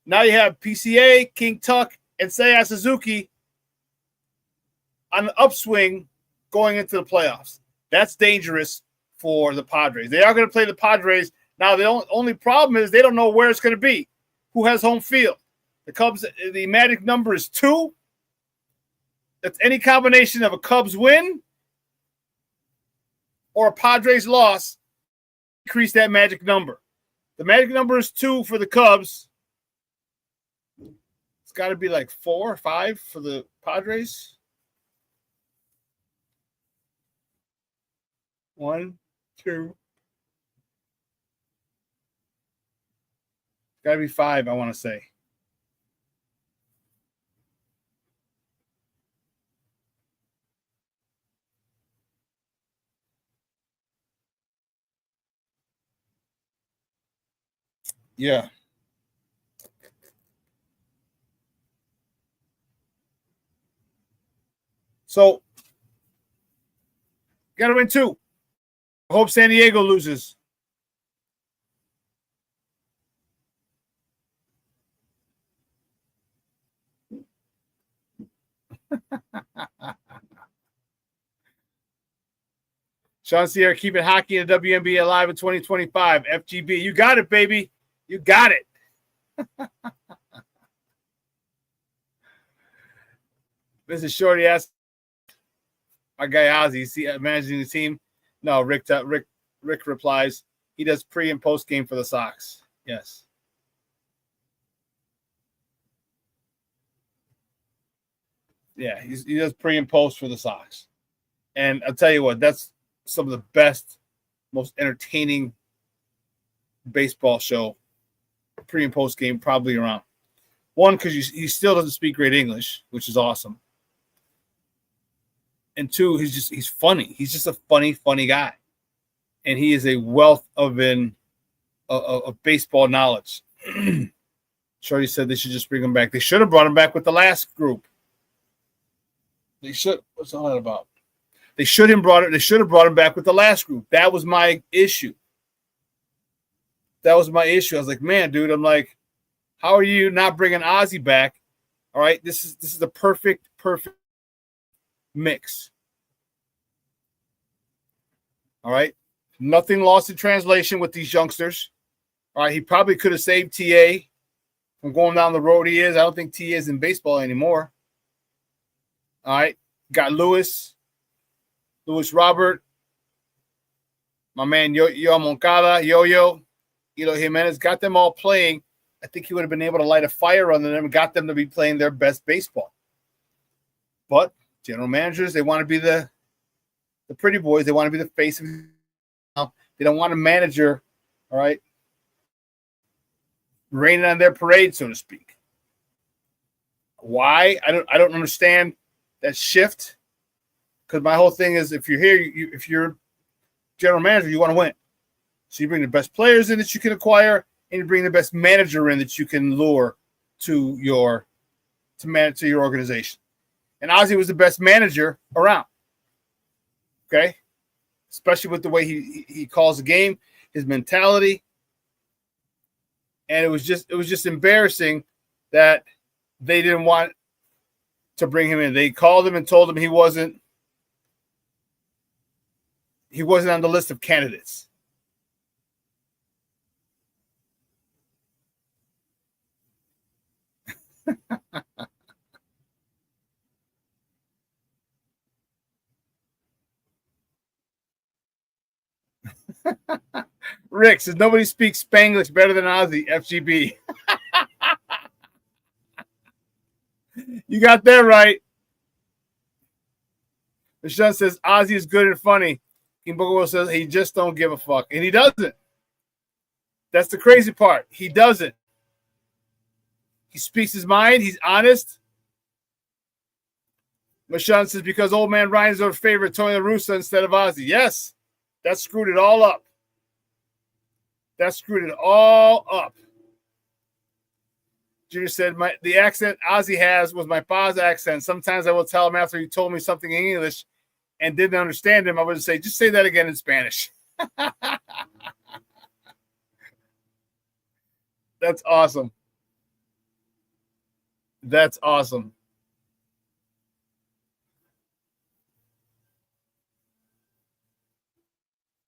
now you have PCA, King Tuck, and Seiya Suzuki on the upswing going into the playoffs. That's dangerous for the Padres. They are going to play the Padres. Now, the only problem is they don't know where it's going to be. Who has home field? The Cubs, the magic number is 2. That's any combination of a Cubs win or a Padres loss. Increase that magic number. The magic number is 2 for the Cubs. It's got to be like 4 or 5 for the Padres. 1, 2. Got to be 5, I want to say. Yeah. So, got to win 2. I hope San Diego loses. Shawn Sierra keeping hockey and WNBA alive in 2025. FGB, you got it, baby. You got it. Mrs. Shorty asked our guy Ozzy, is he managing the team? No, Rick replies, he does pre and post game for the Sox. Yes. Yeah, he does pre and post for the Sox. And I'll tell you what, that's some of the best, most entertaining baseball show pre and post game probably around. One, because he still doesn't speak great English, which is awesome. And two, he's funny. He's just a funny guy. And he is a wealth of baseball knowledge. Shorty said they should just bring him back. They should have brought him back with the last group. They should. What's all that about? They should have brought him back with the last group. That was my issue. I was like, man, dude, I'm like, how are you not bringing Ozzy back? All right, this is the perfect mix. All right, nothing lost in translation with these youngsters. All right, he probably could have saved TA from going down the road he is. I don't think TA is in baseball anymore. All right, got Lewis Robert, my man Yo Moncada, Yo-Yo, Eloy Jimenez, got them all playing. I think he would have been able to light a fire under them and got them to be playing their best baseball. But general managers, they want to be the pretty boys. They want to be the face of it. They don't want a manager, all right, raining on their parade, so to speak. Why? I don't understand that shift. Because my whole thing is, if you're here, if you're general manager, you want to win. So you bring the best players in that you can acquire, and you bring the best manager in that you can lure to your organization. And Ozzy was the best manager around. Okay, especially with the way he calls the game, his mentality, and it was just embarrassing that they didn't want to bring him in. They called him and told him he wasn't on the list of candidates. Rick says nobody speaks Spanglish better than Ozzy. FGB. You got that right. Michelle says Ozzy is good and funny. Kimbogo says he just don't give a fuck. And he doesn't. That's the crazy part. He doesn't. He speaks his mind. He's honest. Michelle says because old man Ryan's our favorite, Tony La Russa instead of Ozzy. Yes. That screwed it all up. Junior said the accent Ozzy has was my pa's accent. Sometimes I will tell him after he told me something in English and didn't understand him, I would say, just say that again in Spanish. That's awesome. That's awesome.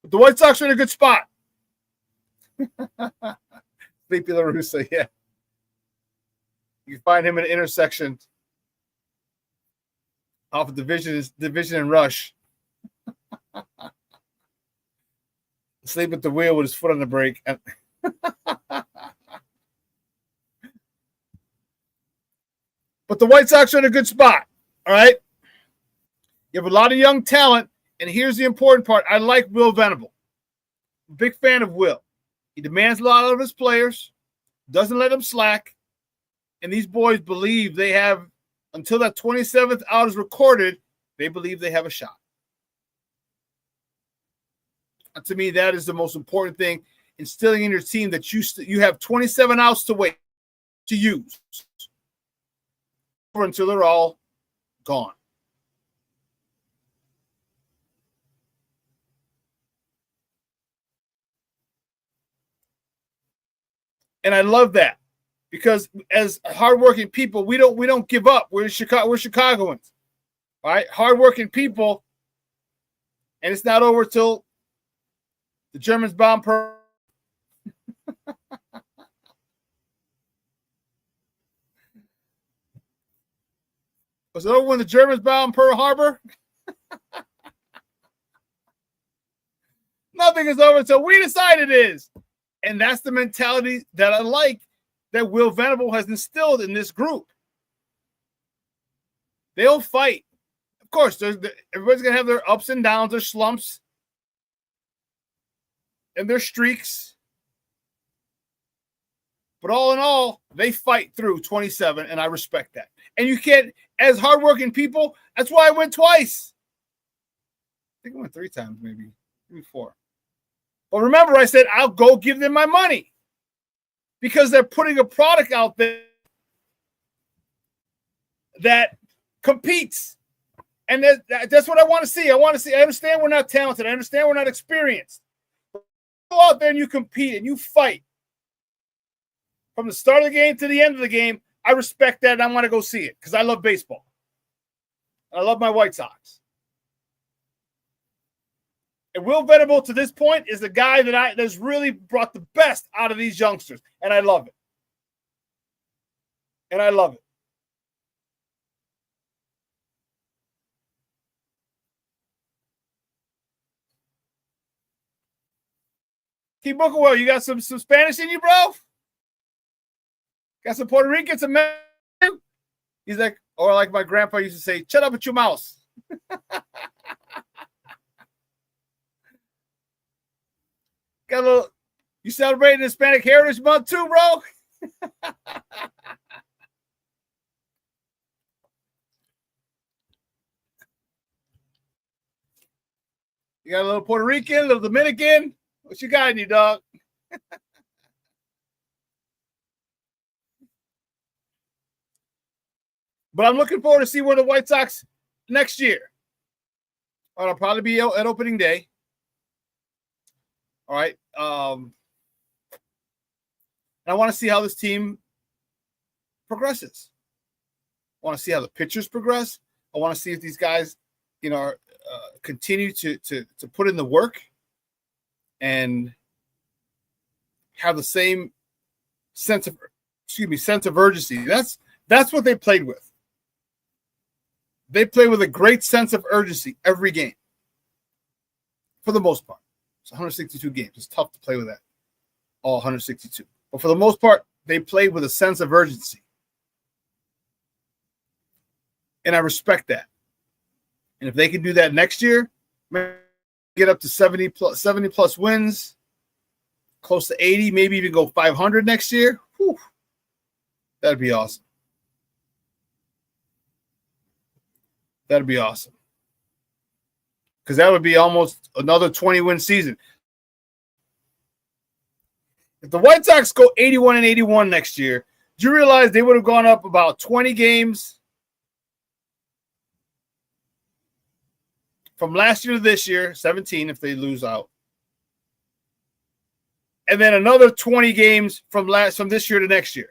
The White Sox are in a good spot. Sleepy La Russa, yeah. You can find him in an intersection off of Division and Rush. Sleep at the wheel with his foot on the brake. But the White Sox are in a good spot, all right? You have a lot of young talent, and here's the important part. I like Will Venable. Big fan of Will. He demands a lot of his players, doesn't let them slack, and these boys believe they have, until that 27th out is recorded, they believe they have a shot. And to me, that is the most important thing, instilling in your team that you have 27 outs to wait to use until they're all gone. And I love that because as hardworking people, we don't give up. We're Chicagoans, all right? Hardworking people, And it's not over till the Germans bomb Pearl. Was it over when the Germans bombed Pearl Harbor? Nothing is over until we decide it is. And that's the mentality that I like that Will Venable has instilled in this group. They'll fight. Of course, everybody's going to have their ups and downs, their slumps, and their streaks. But all in all, they fight through 27, and I respect that. And you can't, as hardworking people, that's why I went twice. I think I went 3 times, maybe 4. But remember, I said, I'll go give them my money because they're putting a product out there that competes. And that's what I want to see. I understand we're not talented. I understand we're not experienced. Go out there and you compete and you fight. From the start of the game to the end of the game, I respect that and I want to go see it because I love baseball. I love my White Sox. And Will Venable, to this point, is the guy that's really brought the best out of these youngsters. And I love it. And I love it. Keep booking well. You got some Spanish in you, bro? Got some Puerto Rican, some Mexican? He's like, or like my grandpa used to say, shut up with your mouse. Got a little, you celebrating Hispanic Heritage Month too, bro? You got a little Puerto Rican, a little Dominican. What you got in you, dog? But I'm looking forward to see where the White Sox next year. It'll probably be at opening day. All right. And I want to see how this team progresses. I want to see how the pitchers progress. I want to see if these guys, continue to put in the work and have the same sense of urgency. That's what they played with. They play with a great sense of urgency every game. For the most part. It's 162 games. It's tough to play with that. All 162. But for the most part, they played with a sense of urgency. And I respect that. And if they can do that next year, get up to 70 plus wins, close to 80, maybe even go 500 next year, whew, that'd be awesome. That'd be awesome. Because that would be almost another 20-win season. If the White Sox go 81-81 next year, do you realize they would have gone up about 20 games from last year to this year, 17 if they lose out. And then another 20 games from this year to next year.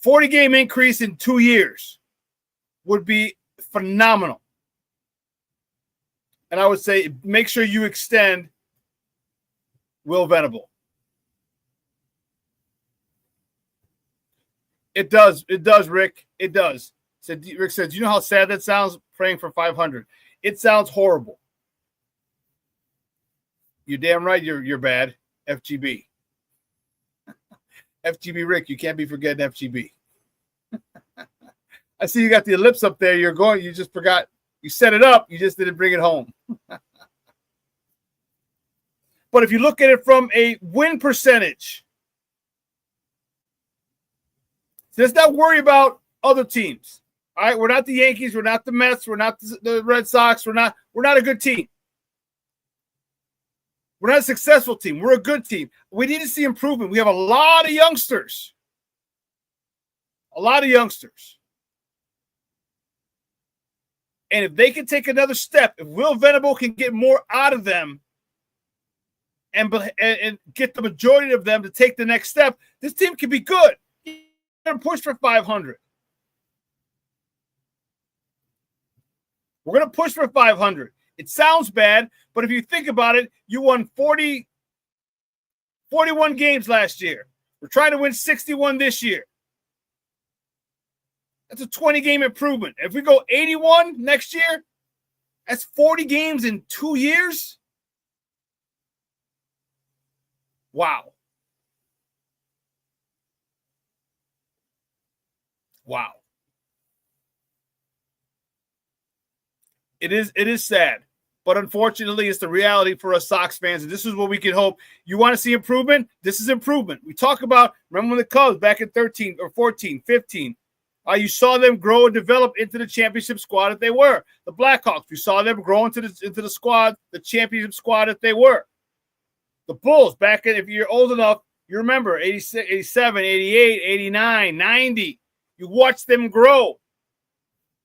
40-game increase in 2 years would be phenomenal. And I would say make sure you extend Will Venable. It does, Rick. It does. Rick said, do you know how sad that sounds, praying for 500? It sounds horrible. You're damn right you're bad. FGB. FGB Rick, you can't be forgetting FGB. I see you got the ellipse up there. You just forgot. You set it up. You just didn't bring it home. But if you look at it from a win percentage, let's not worry about other teams. All right, we're not the Yankees. We're not the Mets. We're not the Red Sox. We're not a good team. We're not a successful team. We're a good team. We need to see improvement. We have a lot of youngsters. And if they can take another step, if Will Venable can get more out of them and get the majority of them to take the next step, this team can be good. You're going to push for 500. We're going to push for 500. It sounds bad, but if you think about it, you won 41 games last year. We're trying to win 61 this year. That's a 20-game improvement. If we go 81 next year, that's 40 games in 2 years. Wow. Wow. It is sad, but unfortunately, it's the reality for us Sox fans, and this is what we can hope. You want to see improvement? This is improvement. We talk about, remember when the Cubs back in 13 or 14, 15, you saw them grow and develop into the championship squad that they were. The Blackhawks, you saw them grow into the squad, the championship squad that they were. The Bulls, back in, if you're old enough, you remember 86, 87, 88, 89, 90. You watch them grow.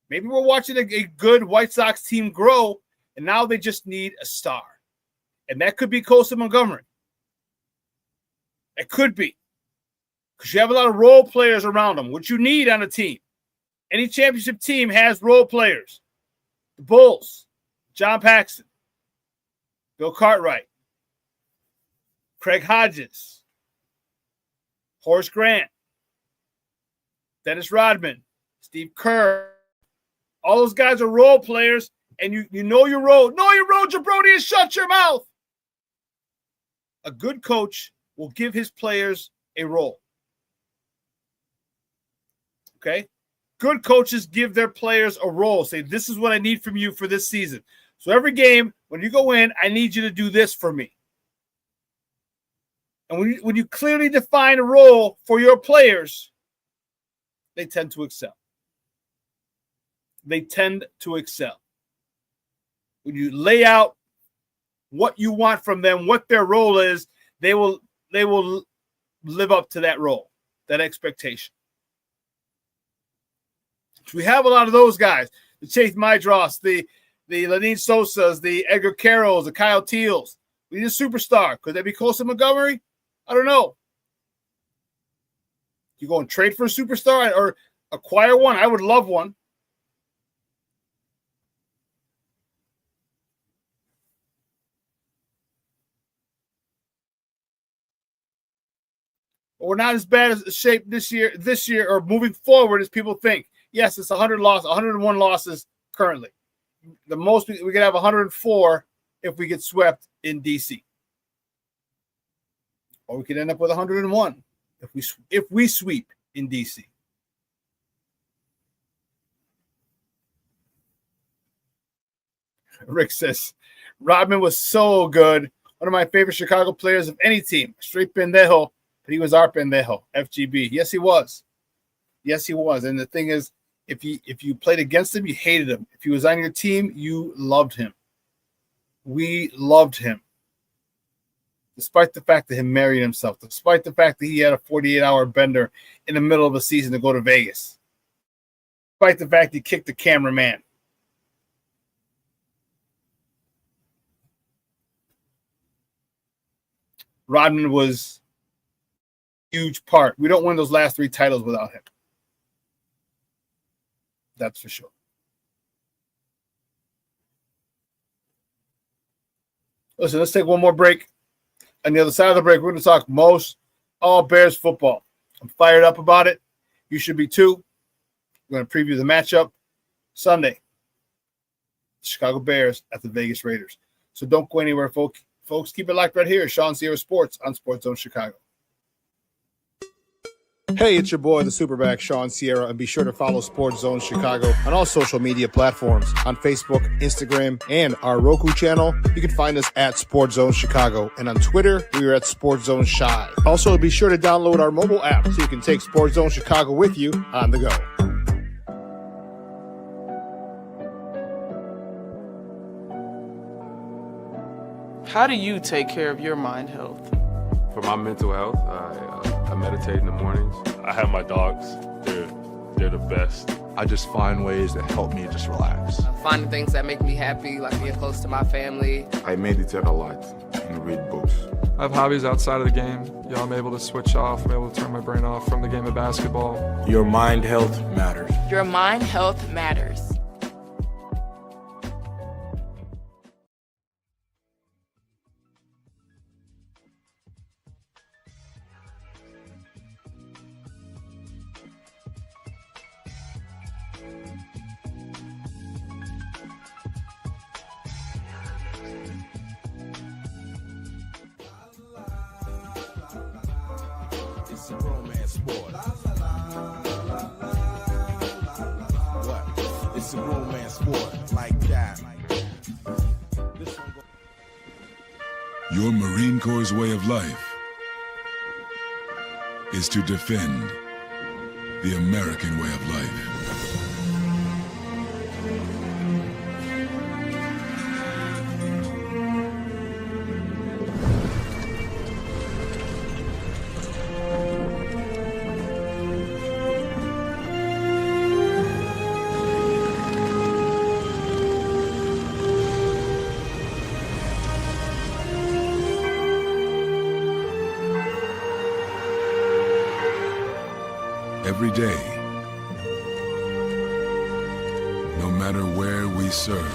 Maybe we're watching a good White Sox team grow, and now they just need a star. And that could be Costa Montgomery. It could be. Because you have a lot of role players around them, which you need on a team. Any championship team has role players. The Bulls, John Paxson, Bill Cartwright, Craig Hodges, Horace Grant, Dennis Rodman, Steve Kerr. All those guys are role players, and you know your role. Know your role, jabroni, and shut your mouth. A good coach will give his players a role. Okay? Good coaches give their players a role. Say, this is what I need from you for this season. So every game, when you go in, I need you to do this for me. And when you clearly define a role for your players, they tend to excel. They tend to excel. When you lay out what you want from them, what their role is, they will live up to that role, that expectation. We have a lot of those guys, the Chase Mydros, the Lenine Sosas, the Edgar Carrolls, the Kyle Teals. We need a superstar. Could that be Costa Montgomery? I don't know. You go and trade for a superstar or acquire one? I would love one. But we're not as bad as shape this year or moving forward as people think. Yes, it's 101 losses currently. The most we could have 104 if we get swept in DC. Or we could end up with 101 if we sweep in DC. Rick says, Rodman was so good. One of my favorite Chicago players of any team. Straight pendejo, but he was our pendejo. FGB. Yes, he was. Yes, he was. And the thing is, if you played against him, you hated him. If he was on your team, you loved him. We loved him. Despite the fact that he married himself, despite the fact that he had a 48-hour bender in the middle of a season to go to Vegas, despite the fact he kicked the cameraman. Rodman was a huge part. We don't win those last 3 titles without him. That's for sure. Listen, let's take one more break. On the other side of the break, we're going to talk all Bears football. I'm fired up about it. You should be too. We're going to preview the matchup Sunday. Chicago Bears at the Vegas Raiders. So don't go anywhere, folks. Folks, keep it locked right here. Shawn Sierra Sports on Sports Zone Chicago. Hey, it's your boy, the SuperBack, Shawn Sierra, and be sure to follow Sports Zone Chicago on all social media platforms, on Facebook, Instagram, and our Roku channel. You can find us at Sports Zone Chicago, and on Twitter, we are at Sports Zone Shy. Also, be sure to download our mobile app so you can take Sports Zone Chicago with you on the go. How do you take care of your mind health? For my mental health, I meditate in the mornings. I have my dogs. They're the best. I just find ways that help me just relax. Finding things that make me happy, like being close to my family. I meditate a lot and read books. I have hobbies outside of the game. I'm able to switch off. I'm able to turn my brain off from the game of basketball. Your mind health matters. Your mind health matters. It's a romance sport. What? It's a romance sport like that. Your Marine Corps' way of life is to defend the American way of life. Every day, no matter where we serve,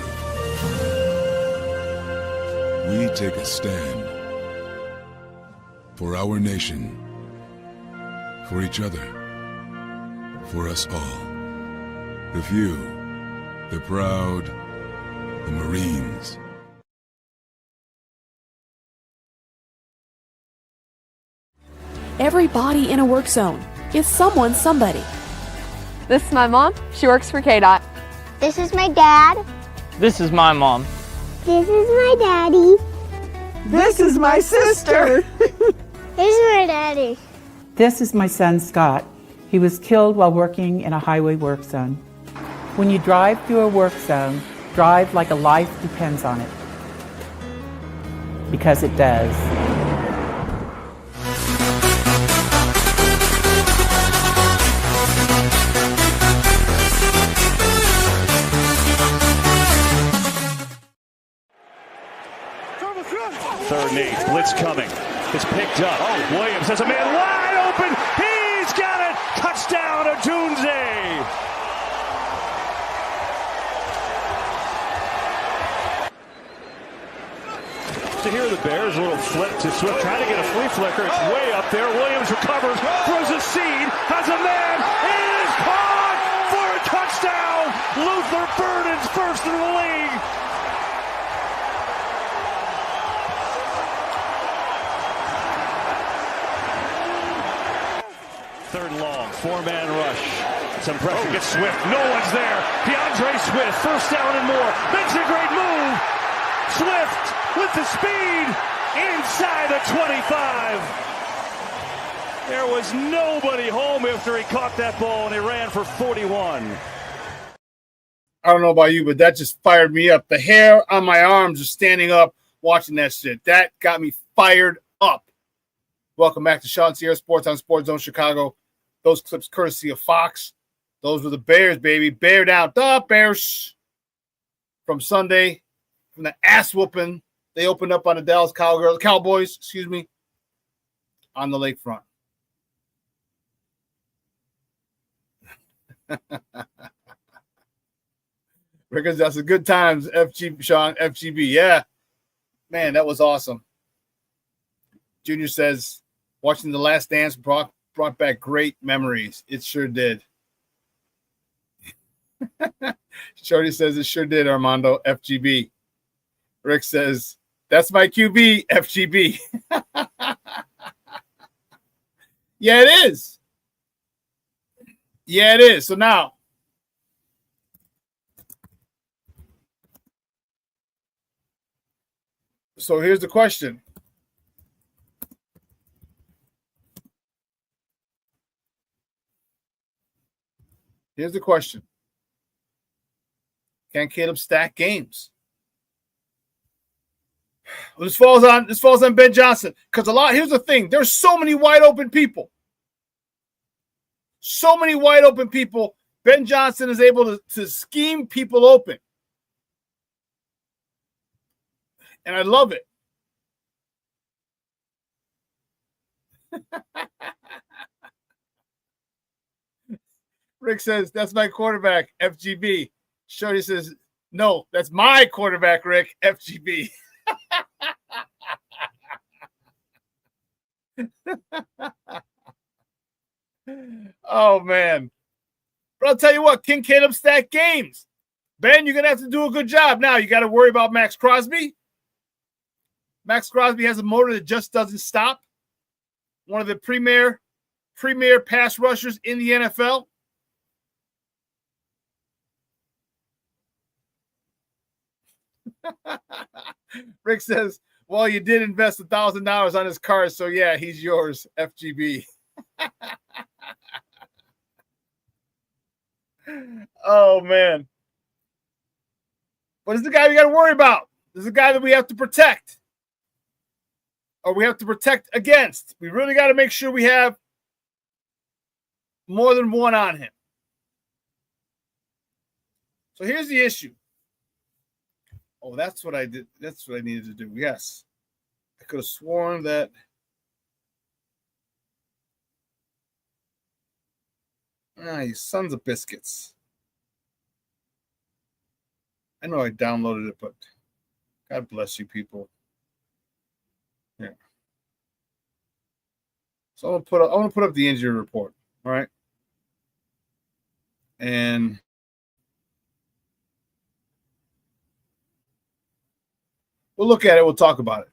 we take a stand for our nation, for each other, for us all. The few, the proud, the Marines. Everybody in a work zone is someone's somebody. This is my mom. She works for KDOT. This is my dad. This is my mom. This is my daddy. This is my sister. This is my daddy. This is my son, Scott. He was killed while working in a highway work zone. When you drive through a work zone, drive like a life depends on it. Because it does. Third and 8, blitz coming. It's picked up. Oh, Williams has a man wide open. He's got it. Touchdown, Odunze. To hear the Bears, a little flip to Swift, trying to get a flea flicker. It's way up there. Williams recovers, throws a seed, has a man. It is caught for a touchdown. Luther Burden's first in the league. Third and long, four-man rush. Some pressure gets Swift. No one's there. DeAndre Swift, first down and more. Makes a great move. Swift with the speed inside the 25. There was nobody home after he caught that ball, and he ran for 41. I don't know about you, but that just fired me up. The hair on my arms is standing up watching that shit. That got me fired up. Welcome back to ShawnSierraSports on Sports Zone Chicago. Those clips courtesy of Fox. Those were the Bears, baby. Bear down. The Bears. From Sunday, from the ass whooping, they opened up on the Dallas Cowboys, on the lakefront. Because that's a good times, Shawn, FGB. Yeah. Man, that was awesome. Junior says, watching The Last Dance brought back great memories. It sure did. Shorty says it sure did, Armando, FGB. Rick says, that's my QB, FGB. Yeah, it is. Yeah, it is. So now, here's the question. Here's the question. Can Caleb stack games? Well, this falls on Ben Johnson. Because here's the thing. There's so many wide open people. So many wide open people. Ben Johnson is able to scheme people open. And I love it. Rick says, that's my quarterback, FGB. Shorty says, no, that's my quarterback, Rick, FGB. Oh, man. But I'll tell you what, King Caleb stacked games. Ben, you're going to have to do a good job. Now, you got to worry about Max Crosby. Max Crosby has a motor that just doesn't stop. One of the premier pass rushers in the NFL. Rick says, well, you did invest $1,000 on his car, so yeah, he's yours, FGB. Oh, man. But this is the guy we got to worry about. This is the guy that we have to protect. Or we have to protect against. We really got to make sure we have more than one on him. So here's the issue. Oh, that's what I did. That's what I needed to do. Yes. I could have sworn that. You sons of biscuits. I know I downloaded it, but God bless you people. Yeah. So I want to put up the injury report. All right. And we'll look at it. We'll talk about it.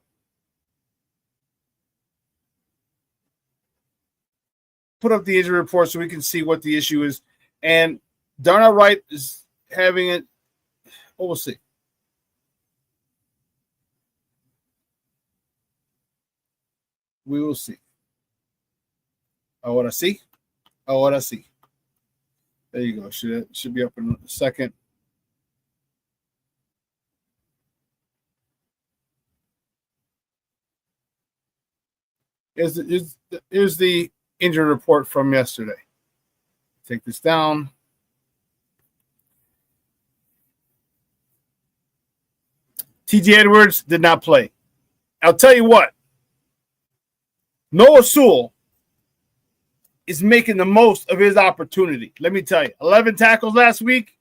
Put up the injury report so we can see what the issue is. And Darnell Wright is having it. Well, we'll see. We will see. Ahora sí. Ahora sí. There you go. Should be up in a second. Here's the injury report from yesterday. Take this down. T.J. Edwards did not play. I'll tell you what. Noah Sewell is making the most of his opportunity. Let me tell you. 11 tackles last week.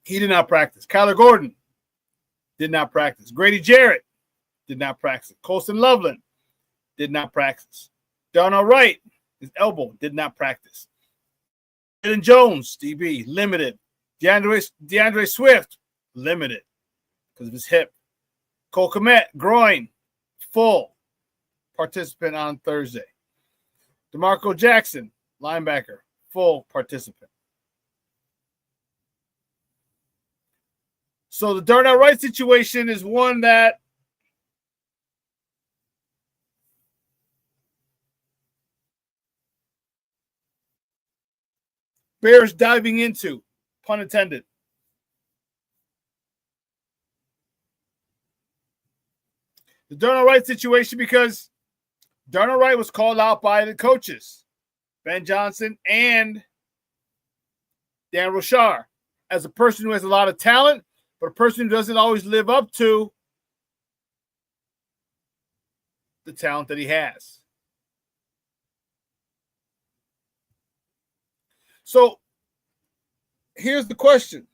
He did not practice. Kyler Gordon did not practice. Grady Jarrett did not practice. Colston Loveland did not practice. Darnell Wright, his elbow, did not practice. Jalen Jones, DB, limited. DeAndre Swift, limited because of his hip. Cole Kmet, groin, full participant on Thursday. DeMarco Jackson, linebacker, full participant. So the Darnell Wright situation is one that bears diving into, pun intended. The Darnell Wright situation because Darnell Wright was called out by the coaches, Ben Johnson and Dan Rochar, as a person who has a lot of talent, but a person who doesn't always live up to the talent that he has. So here's the question.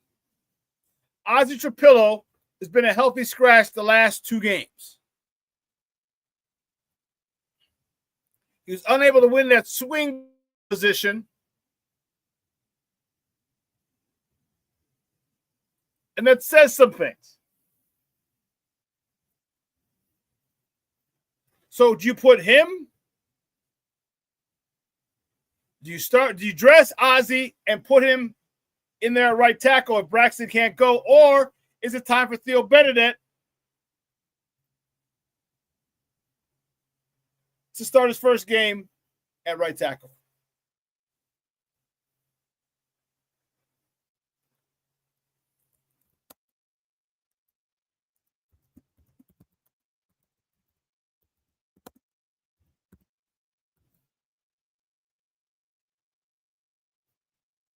Ozzie Trapillo has been a healthy scratch the last 2 games. He was unable to win that swing position. And that says some things. So do you put him? Do you dress Ozzie and put him in there at right tackle if Braxton can't go? Or is it time for Theo Benedict to start his first game at right tackle?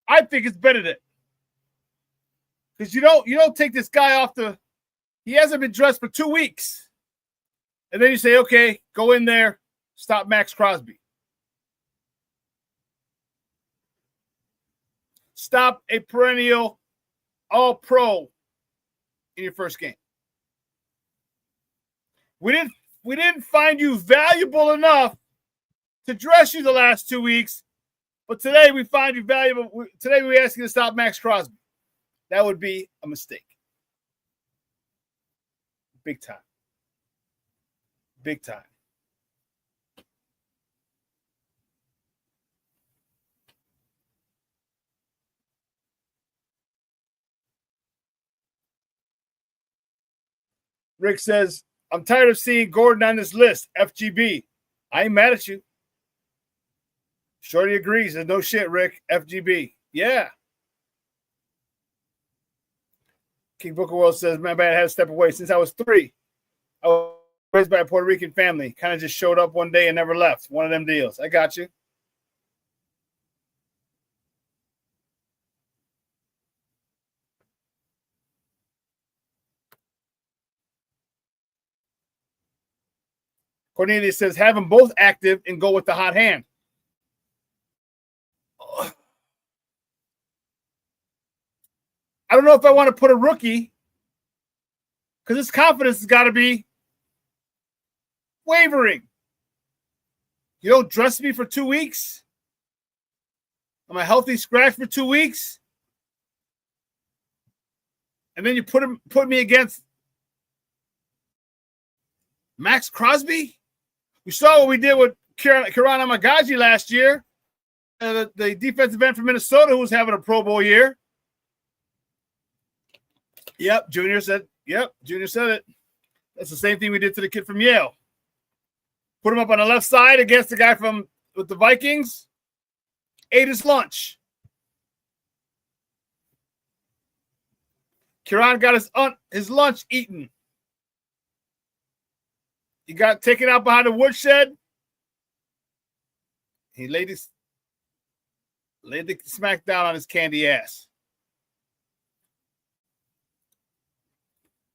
I think it's Benedict. Because you don't take this guy off he hasn't been dressed for 2 weeks. And then you say, okay, go in there, stop Max Crosby. Stop a perennial all-pro in your first game. We didn't find you valuable enough to dress you the last 2 weeks, but today we find you valuable. Today we ask you to stop Max Crosby. That would be a mistake. Big time. Big time. Rick says, I'm tired of seeing Gordon on this list. FGB. I ain't mad at you. Shorty agrees. There's no shit, Rick. FGB. Yeah. King Booker World says, my bad, I had to step away. Since I was 3, I was raised by a Puerto Rican family. Kind of just showed up one day and never left. One of them deals. I got you. Cornelius says, have them both active and go with the hot hand. I don't know if I want to put a rookie because his confidence has got to be wavering. You don't dress me for 2 weeks? I'm a healthy scratch for 2 weeks? And then you put me against Max Crosby? We saw what we did with Kiran Amagaji last year. The defensive end from Minnesota who was having a Pro Bowl year. Yep, Junior said it. That's the same thing we did to the kid from Yale. Put him up on the left side against the guy with the Vikings. Ate his lunch. Kiran got his lunch eaten. He got taken out behind the woodshed. He laid the smack down on his candy ass.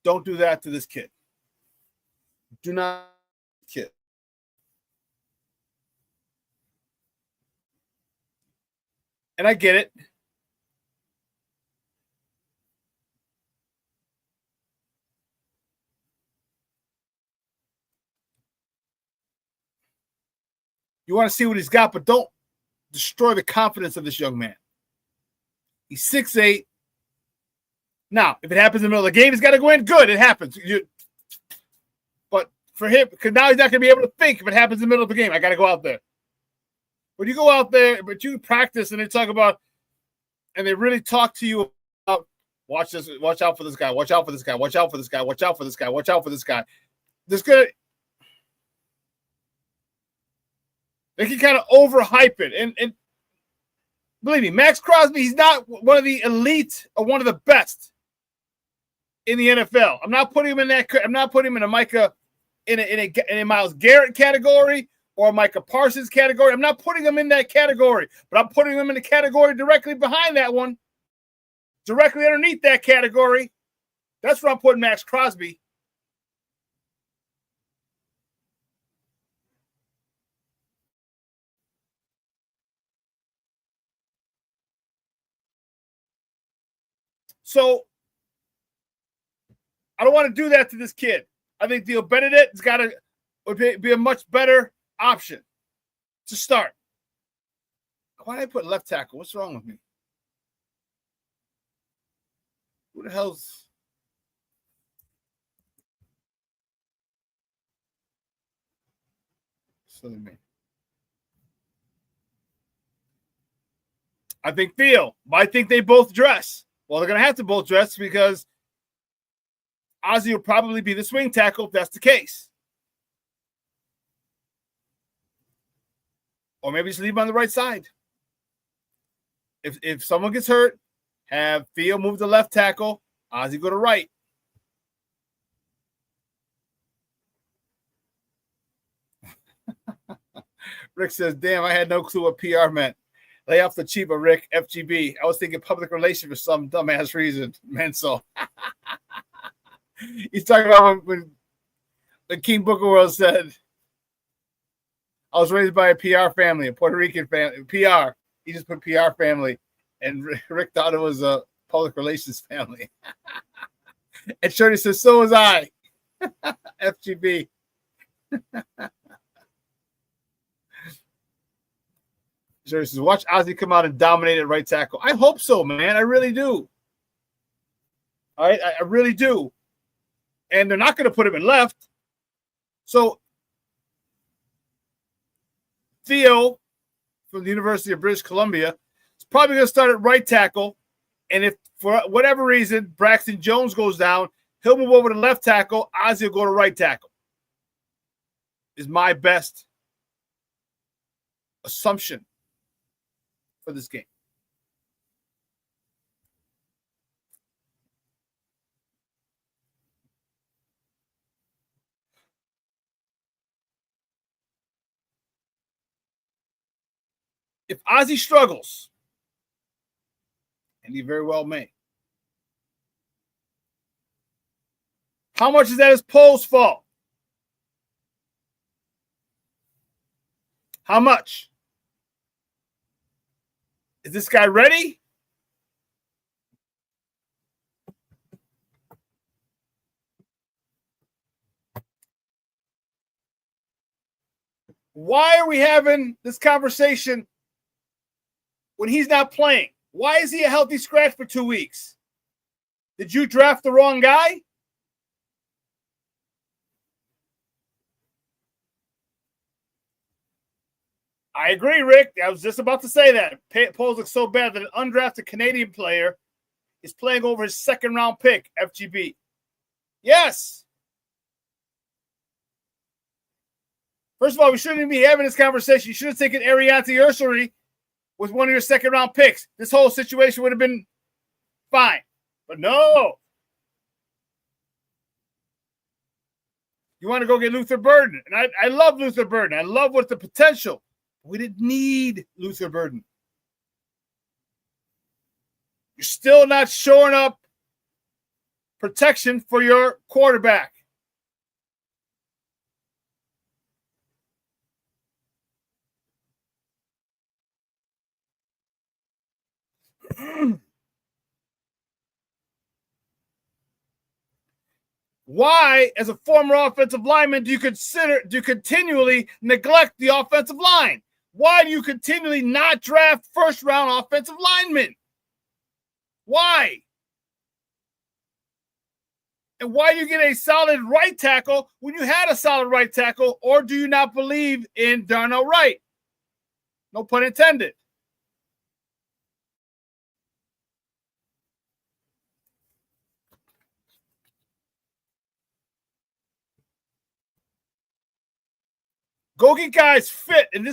Don't do that to this kid. Do not, kid. And I get it. You want to see what he's got, but don't destroy the confidence of this young man. He's 6'8". Now, if it happens in the middle of the game, he's got to go in. Good, it happens. But for him, because now he's not going to be able to think if it happens in the middle of the game. I got to go out there. When you go out there, but you practice and they talk about, and they really talk to you about, watch this, watch out for this guy, watch out for this guy, watch out for this guy, watch out for this guy, watch out for this guy. There's going to, they can kind of overhype it. And believe me, Max Crosby, he's not one of the elite or one of the best in the NFL. I'm not putting him in that. I'm not putting him in a Micah, in a Myles Garrett category or a Micah Parsons category. I'm not putting him in that category, but I'm putting him in the category directly behind that one, directly underneath that category. That's where I'm putting Max Crosby. So I don't want to do that to this kid. I think Theo Benedict's would be a much better option to start. Why did I put left tackle? What's wrong with me? Who the hell's silly me? I think Theo, but I think they both dress. Well, they're going to have to both dress because Ozzie will probably be the swing tackle if that's the case. Or maybe just leave him on the right side. If someone gets hurt, have Theo move to left tackle, Ozzie go to right. Rick says, damn, I had no clue what PR meant. Lay off the Chiba, Rick. FGB. I was thinking public relations for some dumbass reason. Menso. He's talking about when King Booker World said, I was raised by a PR family, a Puerto Rican family. PR. He just put PR family. And Rick thought it was a public relations family. And Shirley says, so was I. FGB. Jerry says, watch Ozzy come out and dominate at right tackle. I hope so, man. I really do. All right, I really do. And they're not going to put him in left. So Theo from the University of British Columbia is probably going to start at right tackle. And if for whatever reason Braxton Jones goes down, he'll move over to left tackle. Ozzy will go to right tackle. Is my best assumption for this game. If Ozzy struggles, and he very well may, how much is that his Poles' fault? How much? Is this guy ready? Why are we having this conversation when he's not playing? Why is he a healthy scratch for 2 weeks? Did you draft the wrong guy? I agree, Rick. I was just about to say that. Poles looks so bad that an undrafted Canadian player is playing over his second-round pick, FGB. Yes. First of all, we shouldn't even be having this conversation. You should have taken Ariante Ursary with one of your second-round picks. This whole situation would have been fine. But no. You want to go get Luther Burden. And I love Luther Burden. I love what the potential. We didn't need Luther Burden. You're still not shoring up protection for your quarterback. Why, as a former offensive lineman, do you continually neglect the offensive line? Why do you continually not draft first-round offensive linemen? Why? And why do you get a solid right tackle when you had a solid right tackle, or do you not believe in Darnell Wright? No pun intended. Go get guys fit, and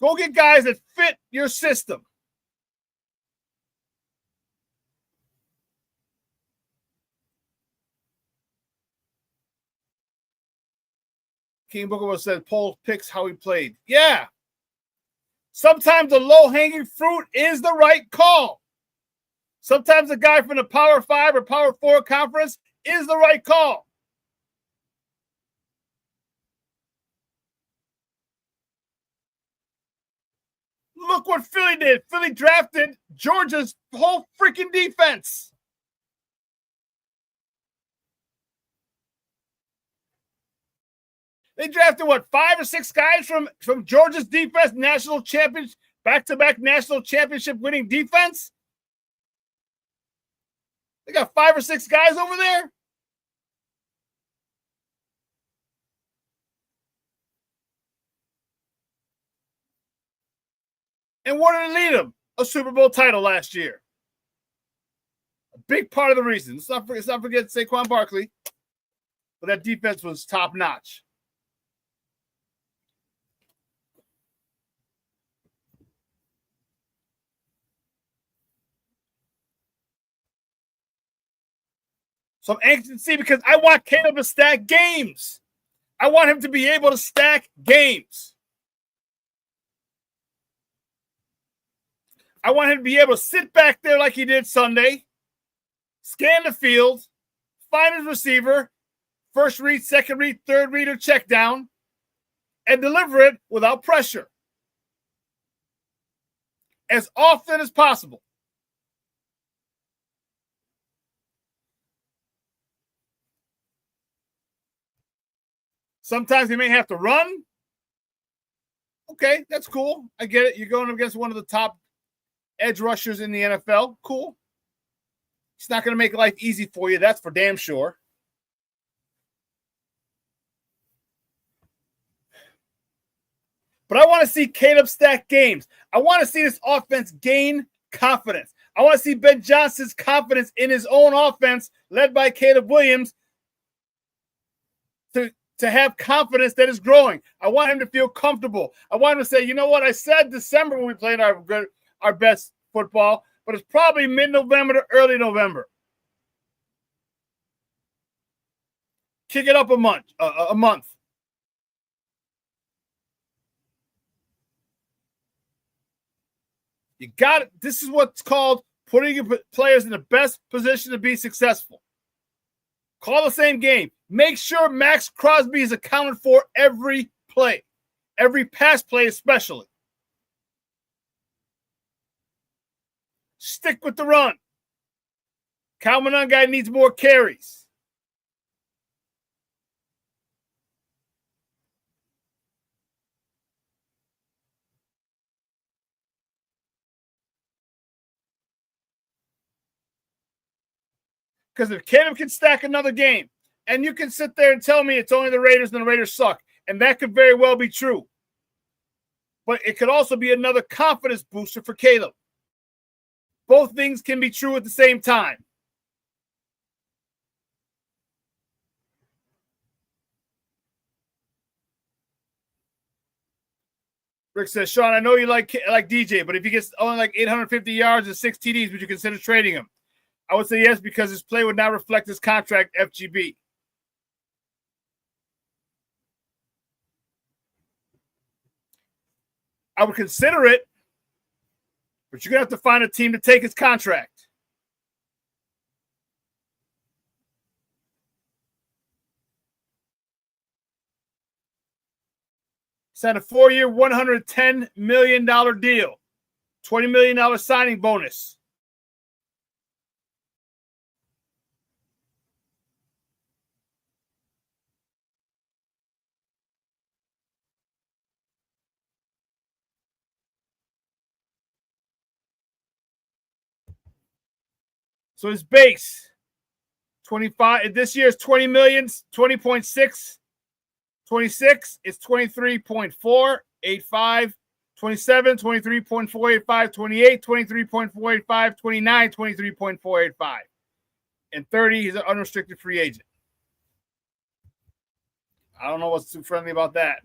go get guys that fit your system. King Booker said Poles picks how he played. Yeah. Sometimes the low-hanging fruit is the right call. Sometimes the guy from the Power 5 or Power 4 conference is the right call. Look what Philly did. Philly drafted Georgia's whole freaking defense. They drafted, 5 or 6 guys from Georgia's defense, national champions, back-to-back national championship winning defense? They got 5 or 6 guys over there? And what did it lead them? A Super Bowl title last year. A big part of the reason. Let's not forget Saquon Barkley. But that defense was top-notch. So I'm anxious to see because I want Caleb to stack games. I want him to be able to stack games. I want him to be able to sit back there like he did Sunday, scan the field, find his receiver, first read, second read, third read, or check down, and deliver it without pressure as often as possible. Sometimes he may have to run. Okay, that's cool. I get it. You're going against one of the top edge rushers in the NFL. Cool. It's not going to make life easy for you. That's for damn sure. But I want to see Caleb stack games. I want to see this offense gain confidence. I want to see Ben Johnson's confidence in his own offense, led by Caleb Williams, to have confidence that is growing. I want him to feel comfortable. I want him to say, you know what? I said December when we played our best football, but it's probably mid-November to early November. Kick it up a month. You got it. This is what's called putting your players in the best position to be successful. Call the same game. Make sure Max Crosby is accounted for every play, every pass play especially. Stick with the run. Calvin Unguy needs more carries. Because if Caleb can stack another game, and you can sit there and tell me it's only the Raiders and the Raiders suck, and that could very well be true. But it could also be another confidence booster for Caleb. Both things can be true at the same time. Rick says, Shawn, I know you like DJ, but if he gets only like 850 yards and 6 TDs, would you consider trading him? I would say yes, because his play would not reflect his contract, FGB. I would consider it, but you're going to have to find a team to take his contract. Signed a 4-year, $110 million deal, $20 million signing bonus. So his base, 25. This year is 20 million, 20.6. 26, it's 23.485. 27, 23.485. 28, 23.485. 29, 23.485. And 30, he's an unrestricted free agent. I don't know what's too friendly about that.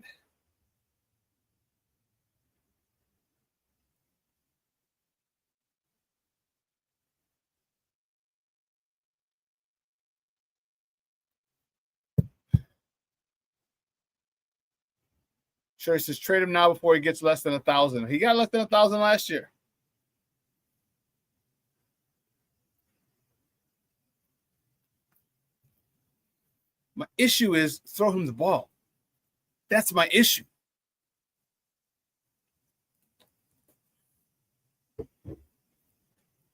Sure, he says trade him now before he gets less than 1,000. He got less than 1,000 last year. My issue is throw him the ball. That's my issue.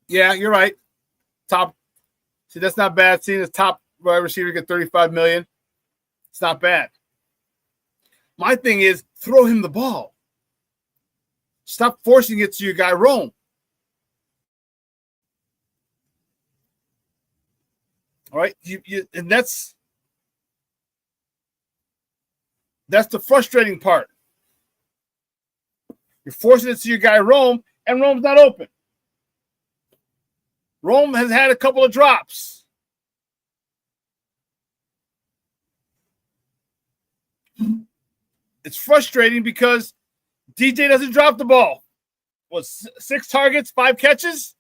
Yeah, you're right. Top. See, that's not bad. Seeing the top wide receiver get $35 million, it's not bad. My thing is throw him the ball. Stop forcing it to your guy Rome. All right, and that's the frustrating part. You're forcing it to your guy Rome, and Rome's not open. Rome has had a couple of drops. It's frustrating because DJ doesn't drop the ball. What, 6 targets, 5 catches?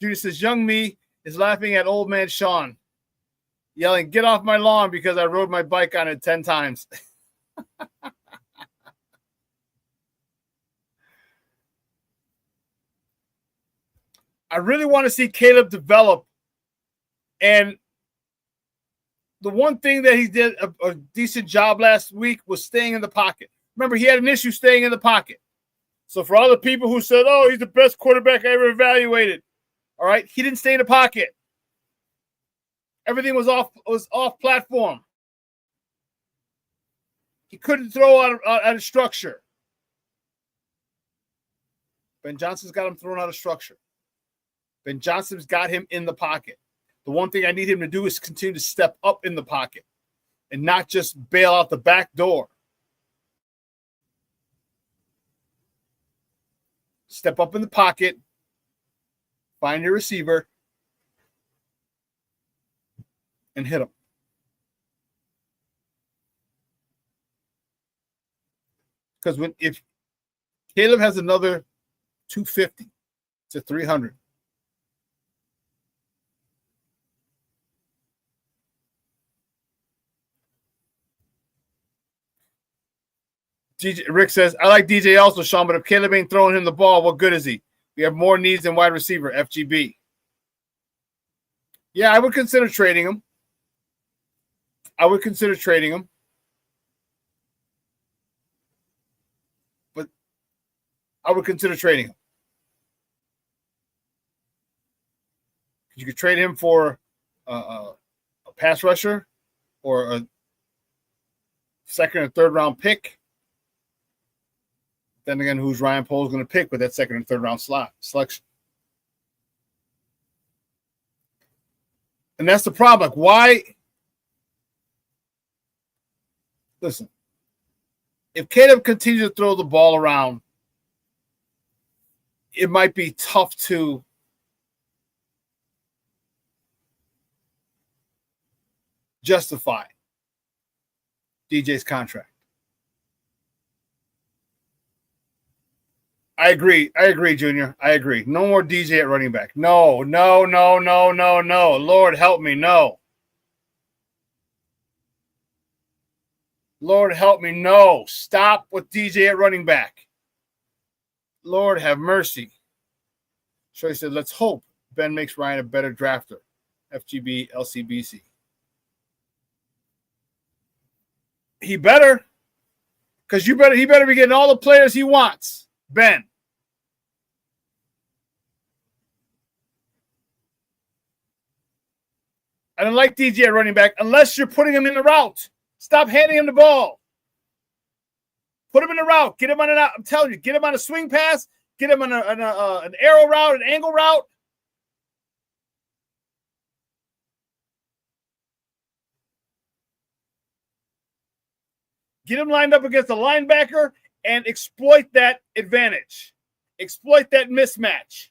Judy says, young me is laughing at old man Shawn, yelling, get off my lawn because I rode my bike on it 10 times. I really want to see Caleb develop. And the one thing that he did a decent job last week was staying in the pocket. Remember, he had an issue staying in the pocket. So for all the people who said, oh, he's the best quarterback I ever evaluated, all right, he didn't stay in the pocket. Everything was off platform. He couldn't throw out of structure. Ben Johnson's got him thrown out of structure. Ben Johnson's got him in the pocket. The one thing I need him to do is continue to step up in the pocket and not just bail out the back door. Step up in the pocket, find your receiver, and hit him. Because if Caleb has another 250 to 300, Rick says, I like DJ also, Shawn, but if Caleb ain't throwing him the ball, what good is he? We have more needs than wide receiver, FGB. Yeah, I would consider trading him. But I would consider trading him. You could trade him for a pass rusher or a second or third round pick. Then again, who's Ryan Poles going to pick with that second and third round selection? And that's the problem. Like, why? Listen, if Caleb continues to throw the ball around, it might be tough to justify DJ's contract. I agree, Junior. I agree. No more DJ at running back. No. Lord help me, no. Lord help me, no. Stop with DJ at running back. Lord have mercy. So he said, let's hope Ben makes Ryan a better drafter. FGB, LCBC. He better. Because he better be getting all the players he wants. Ben. I don't like DJ at running back unless you're putting him in the route. Stop handing him the ball. Put him in the route. Get him on I'm telling you, get him on a swing pass. Get him on an arrow route, an angle route. Get him lined up against a linebacker and exploit that advantage. Exploit that mismatch.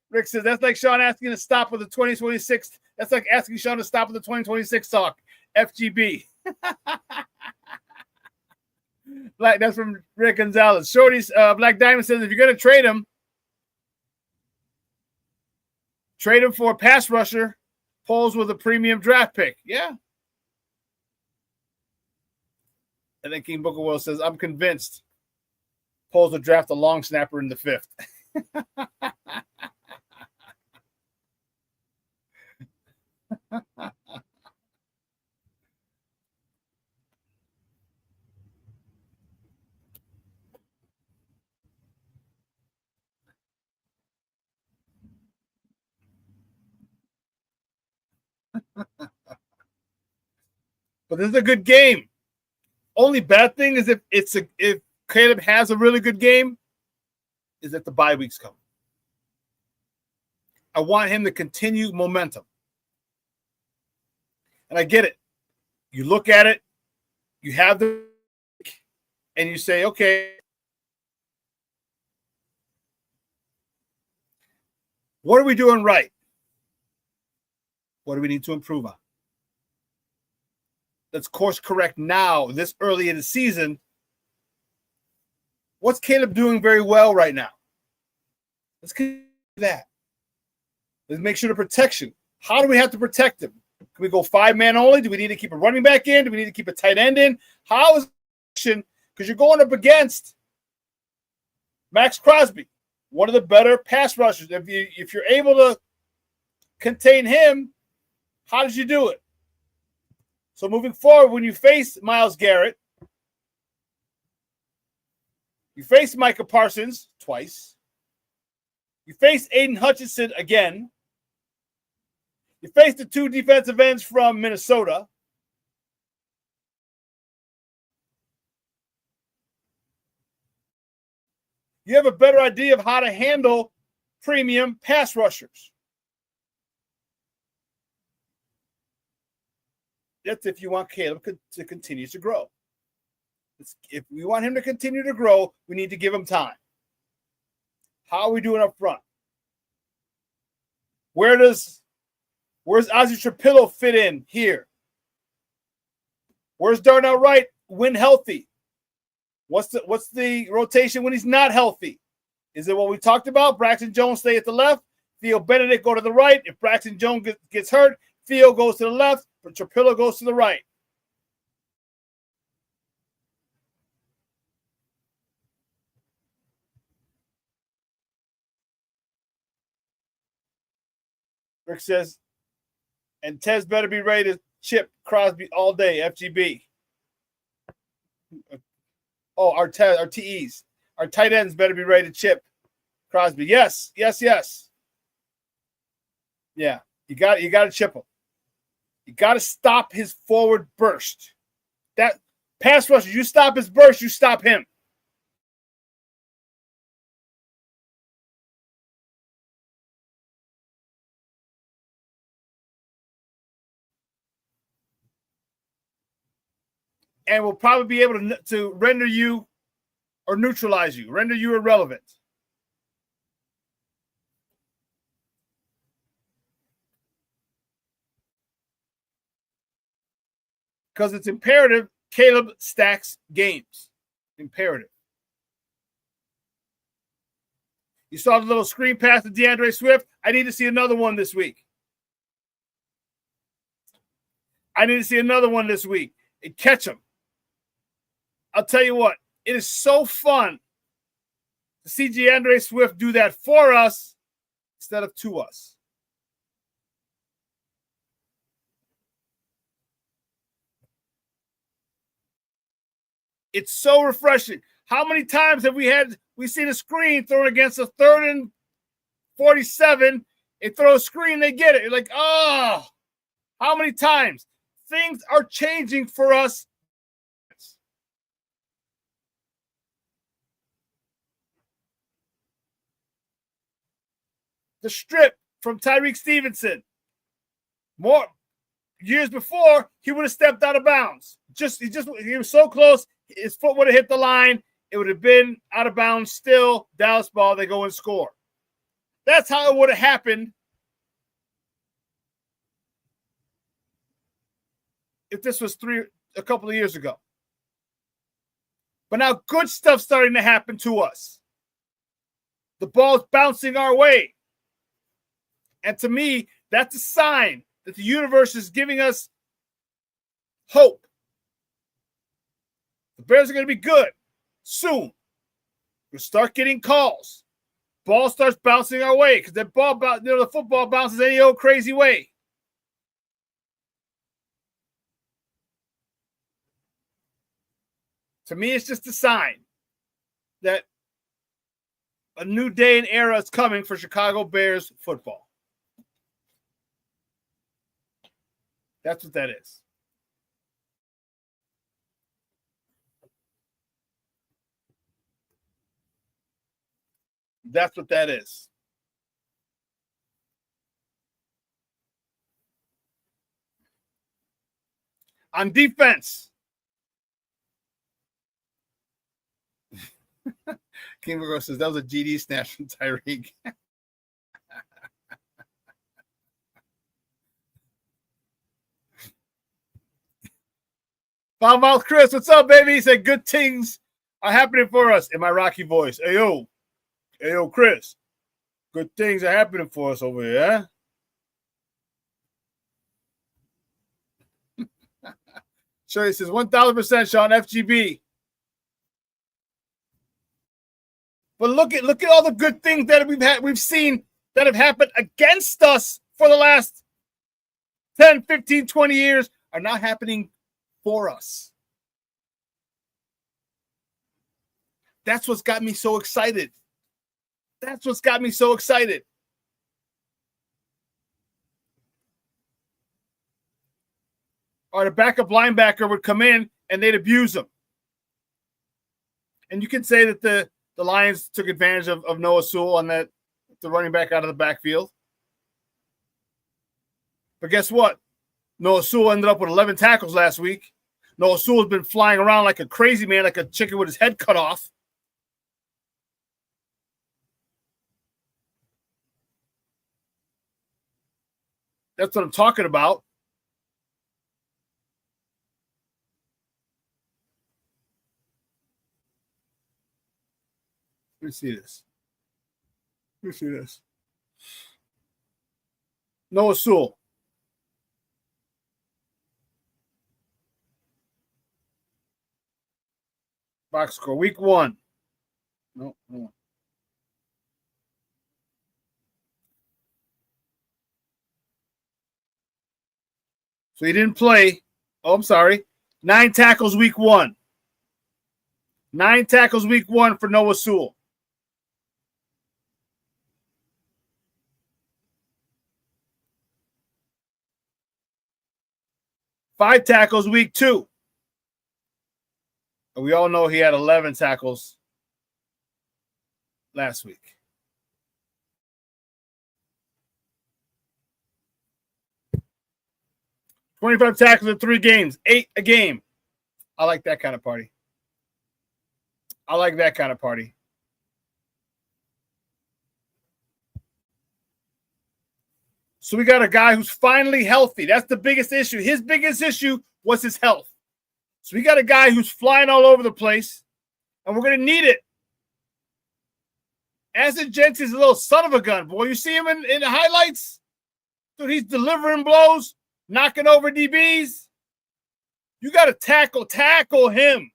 Rick says, that's like Shawn asking to stop with the 2026. That's like asking Shawn to stop with the 2026 talk. FGB. That's from Rick Gonzalez. Shorty's Black Diamond says, if you're going to trade him for a pass rusher, Poles with a premium draft pick. Yeah. And then King Booker Will says, I'm convinced Poles will draft a long snapper in the 5th. But this is a good game. Only bad thing is if Caleb has a really good game, is that the bye weeks come. I want him to continue momentum. And I get it. You look at it, you have and you say, okay, what are we doing right? What do we need to improve on? Let's course correct now, this early in the season. What's Caleb doing very well right now? Let's do that. Let's make sure the protection. How do we have to protect him? Can we go 5-man only? Do we need to keep a running back in? Do we need to keep a tight end in? How is it? Because you're going up against Max Crosby, one of the better pass rushers. If you're able to contain him, how did you do it? So moving forward, when you face Myles Garrett, you face Micah Parsons twice. You face Aiden Hutchinson again. You face the 2 defensive ends from Minnesota. You have a better idea of how to handle premium pass rushers. That's if you want Caleb to continue to grow. If we want him to continue to grow, we need to give him time. How are we doing up front? Where's Ozzie Trapillo fit in here? Where's Darnell Wright when healthy? What's the rotation when he's not healthy? Is it what we talked about? Braxton Jones stay at the left, Theo Benedict go to the right. If Braxton Jones gets hurt, Theo goes to the left, but Trapillo goes to the right. Rick says, and Tez better be ready to chip Crosby all day, FGB. Oh, our TEs. Our tight ends better be ready to chip Crosby. Yes. Yeah, you got to chip him. You got to stop his forward burst. That pass rush, you stop his burst, you stop him. And we'll probably be able to render you or neutralize you, render you irrelevant. Because it's imperative Caleb stacks games. Imperative. You saw the little screen pass to DeAndre Swift. I need to see another one this week. And catch him. I'll tell you what, it is so fun to see DeAndre Swift do that for us instead of to us. It's so refreshing. How many times have we seen a screen thrown against a 3rd and 47? They throw a screen, they get it. You're like, oh, how many times? Things are changing for us. The strip from Tyreek Stevenson. More years before, he would have stepped out of bounds. He was so close, his foot would have hit the line. It would have been out of bounds still. Dallas ball, they go and score. That's how it would have happened if this was a couple of years ago. But now good stuff's starting to happen to us. The ball's bouncing our way. And to me, that's a sign that the universe is giving us hope. The Bears are going to be good soon. We'll start getting calls. Ball starts bouncing our way because the football bounces any old crazy way. To me, it's just a sign that a new day and era is coming for Chicago Bears football. That's what that is. That's what that is. On defense, King Virgo says that was a GD snatch from Tyreek. Foulmouth Chris, what's up, baby? He said good things are happening for us in my Rocky voice. Hey, yo, Chris. Good things are happening for us over here, huh? Shirley says 1,000%, Shawn, FGB. But look at all the good things that we've seen that have happened against us for the last 10, 15, 20 years are now happening for us. That's what's got me so excited. That's what's got me so excited. Or the backup linebacker would come in and they'd abuse him. And you can say that the Lions took advantage of Noah Sewell on the running back out of the backfield. But guess what? Noah Sewell ended up with 11 tackles last week. Noah Sewell's been flying around like a crazy man, like a chicken with his head cut off. That's what I'm talking about. Let me see this. Let me see this. Noah Sewell. Box score, week 1. No. So he didn't play. Oh, I'm sorry. 9 tackles week 1. 9 tackles week 1 for Noah Sewell. 5 tackles week 2. And we all know he had 11 tackles last week. $25 tackles in 3 games, 8 a game. I like that kind of party. I like that kind of party. So we got a guy who's finally healthy. That's the biggest issue. His biggest issue was his health. So we got a guy who's flying all over the place, and we're going to need it. Ashton Jeanty's a little son of a gun, boy. You see him in the highlights? Dude, he's delivering blows, knocking over DBs. You got to tackle him.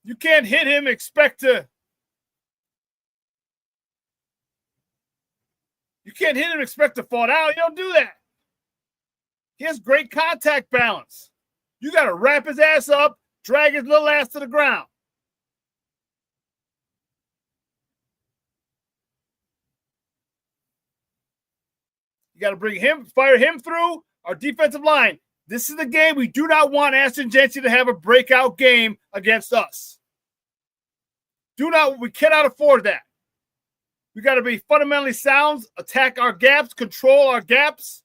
You can't hit him, expect to. You can't hit him, expect to fall down. You don't do that. He has great contact balance. You got to wrap his ass up, drag his little ass to the ground. You got to fire him through our defensive line. This is the game. We do not want Ashton Jeanty to have a breakout game against us. We cannot afford that. We got to be fundamentally sound, attack our gaps, control our gaps.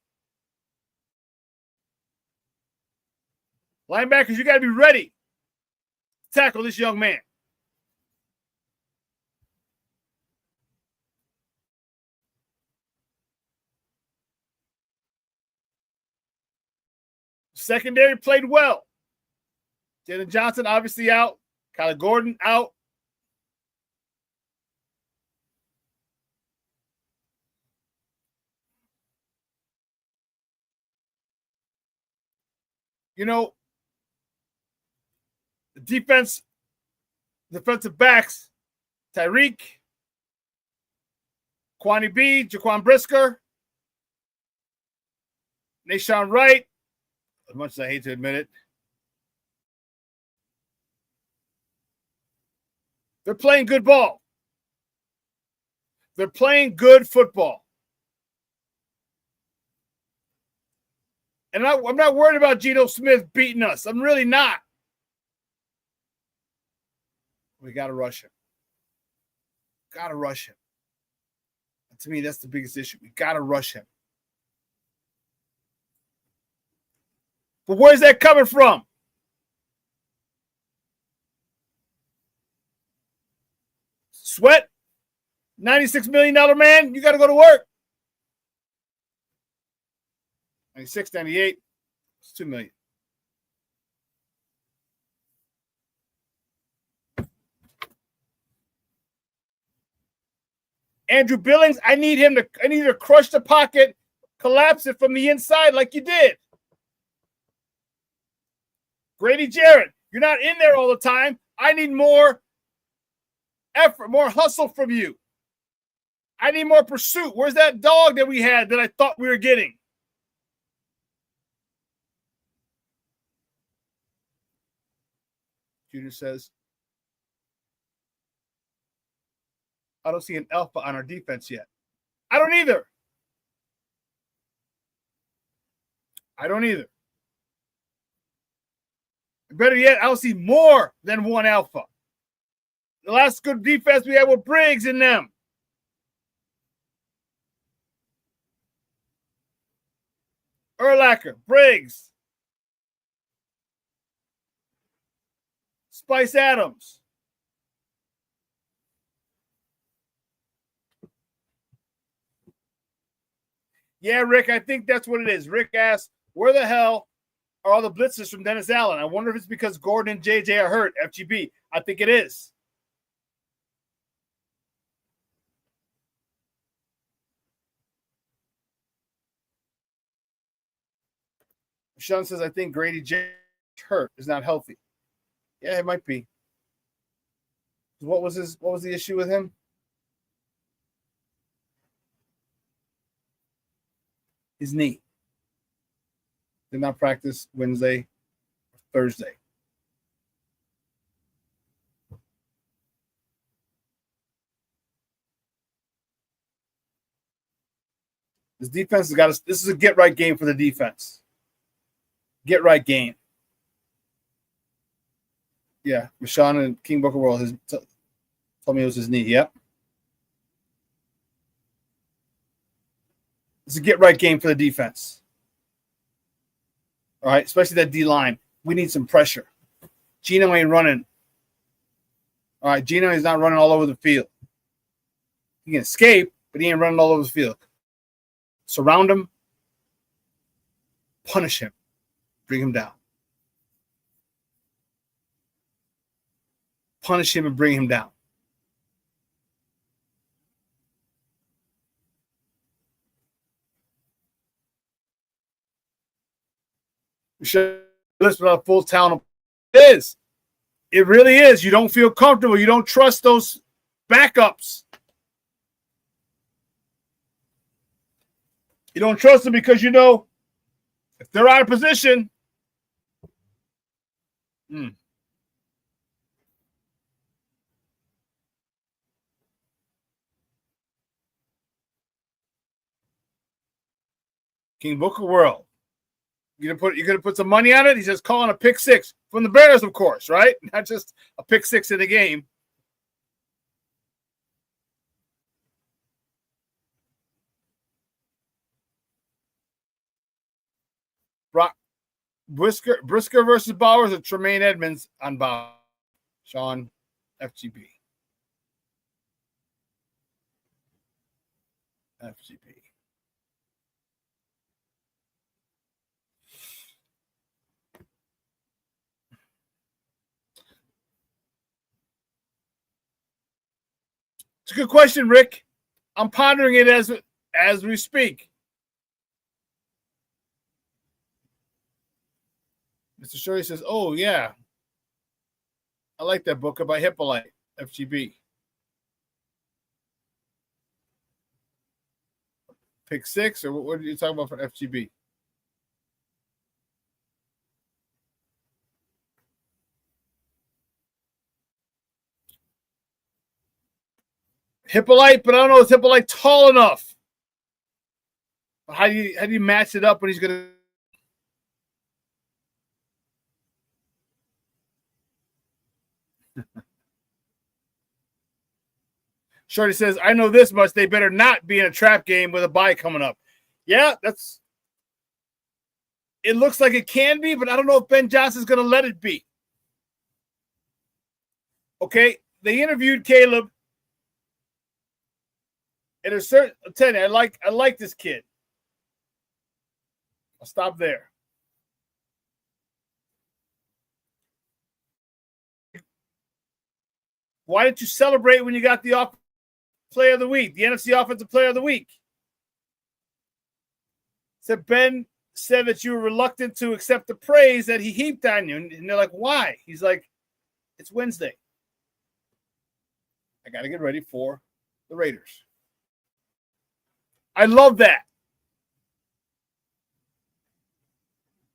Linebackers, you got to be ready to tackle this young man. Secondary played well. Jalen Johnson obviously out. Kyler Gordon out. You know, the defensive backs, Tyreek, Kwani B, Jaquan Brisker, Nashawn Wright, as much as I hate to admit it, they're playing good ball. They're playing good football. And I'm not worried about Geno Smith beating us. I'm really not. We got to rush him. Got to rush him. And to me, that's the biggest issue. We got to rush him. But where's that coming from? Sweat, $96 million man, you got to go to work. 96, 98, it's $2 million. Andrew Billings, I need to crush the pocket, collapse it from the inside like you did. Grady Jarrett, you're not in there all the time. I need more effort, more hustle from you. I need more pursuit. Where's that dog that we had that I thought we were getting? Junior says, I don't see an alpha on our defense yet. I don't either. Better yet, I don't see more than one alpha. The last good defense we had with Briggs in them. Urlacher, Briggs, Spice Adams. Yeah, Rick, I think that's what it is. Rick asked, where the hell are all the blitzes from Dennis Allen? I wonder if it's because Gordon and JJ are hurt. FGB, I think it is. Shawn says, I think Grady J hurt, is not healthy. Yeah, it might be. What was the issue with him? His knee. Did not practice Wednesday or Thursday. This defense has got us. This is a get right game for the defense. Get right game. Yeah, Shawn and King Booker World told me it was his knee. Yep. It's a get right game for the defense. All right, especially that D line. We need some pressure. Gino ain't running. All right, Gino is not running all over the field. He can escape, but he ain't running all over the field. Surround him. Punish him. Bring him down. Punish him and bring him down. You should listen to full talent. It is. It really is. You don't feel comfortable. You don't trust those backups. You don't trust them because you know if they're out of position. King Booker World. You're gonna put some money on it? He's just calling a pick six from the Bears, of course, right? Not just a pick six in the game. Brisker versus Bowers or Tremaine Edmonds on Bowers. Shawn, FGB. It's a good question, Rick. I'm pondering it as we speak. Mr. Shirley says, oh, yeah. I like that book by Hippolyte, FGB. Pick six, or what are you talking about for FGB? Hippolyte, but I don't know if Hippolyte tall enough. How do you match it up when he's gonna? Shorty says, I know this much. They better not be in a trap game with a bye coming up. Yeah, it looks like it can be, but I don't know if Ben Johnson's going to let it be. Okay, they interviewed Caleb. And there's certain, I'll tell you, I like this kid. I'll stop there. Why didn't you celebrate when you got the offer? Player of the Week, the NFC Offensive Player of the Week. Said Ben said that you were reluctant to accept the praise that he heaped on you. And they're like, why? He's like, it's Wednesday. I got to get ready for the Raiders. I love that.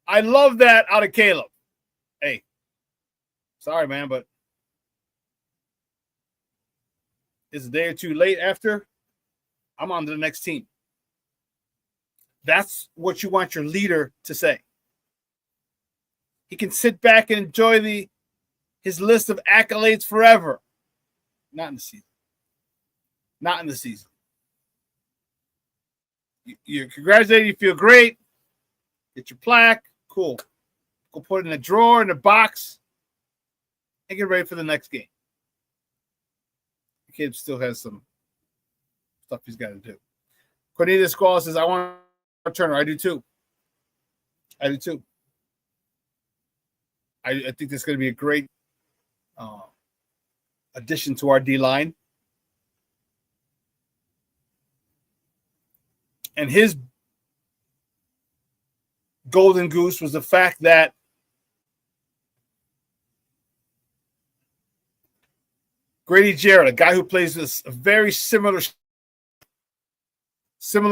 I love that out of Caleb. Hey, sorry, man, but it's a day or two late after. I'm on to the next team. That's what you want your leader to say. He can sit back and enjoy his list of accolades forever. Not in the season. Not in the season. You're congratulated. You feel great. Get your plaque. Cool. Go put it in a drawer, in a box, and get ready for the next game. The kid still has some stuff he's got to do. Cornelius Squall says, I want Turner. I do too. I think this is going to be a great addition to our D-line. And his golden goose was the fact that Grady Jarrett, a guy who plays this a very similar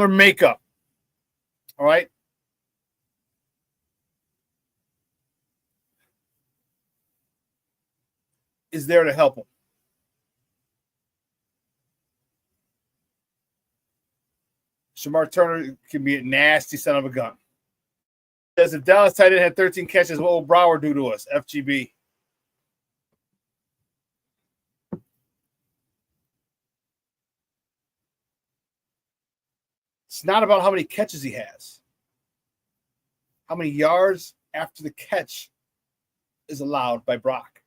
makeup, all right, is there to help him. Shamar Turner can be a nasty son of a gun. Says if Dallas tight end had 13 catches, what will Brower do to us? FGB. It's not about how many catches he has. How many yards after the catch is allowed by Brock.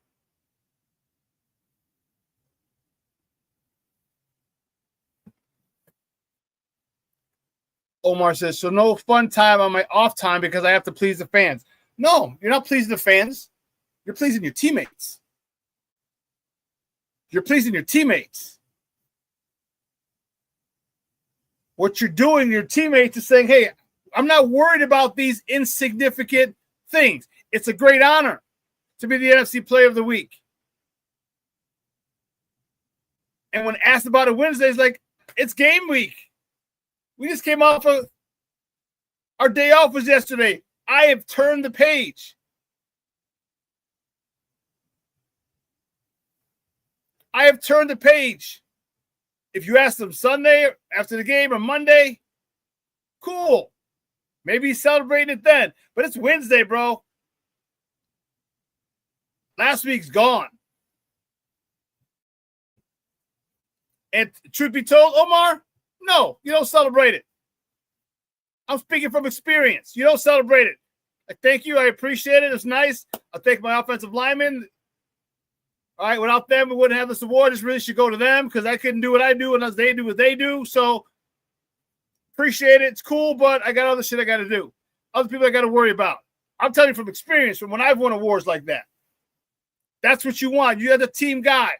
Omar says, so no fun time on my off time because I have to please the fans. No, you're not pleasing the fans. You're pleasing your teammates. You're pleasing your teammates. What you're doing, your teammates is saying, hey, I'm not worried about these insignificant things. It's a great honor to be the NFC Player of the Week. And when asked about it Wednesday, it's like, it's game week. We just came off of our day off was yesterday. I have turned the page. I have turned the page. If you ask them Sunday after the game or Monday, cool. Maybe he's celebrating it then. But it's Wednesday, bro. Last week's gone. And truth be told, Omar, no, you don't celebrate it. I'm speaking from experience. You don't celebrate it. Thank you. I appreciate it. It's nice. I'll thank my offensive linemen. All right, without them, we wouldn't have this award. This really should go to them because I couldn't do what I do unless they do what they do. So appreciate it. It's cool, but I got other shit I got to do. Other people I got to worry about. I'm telling you from experience, from when I've won awards like that. That's what you want. You're the team guy.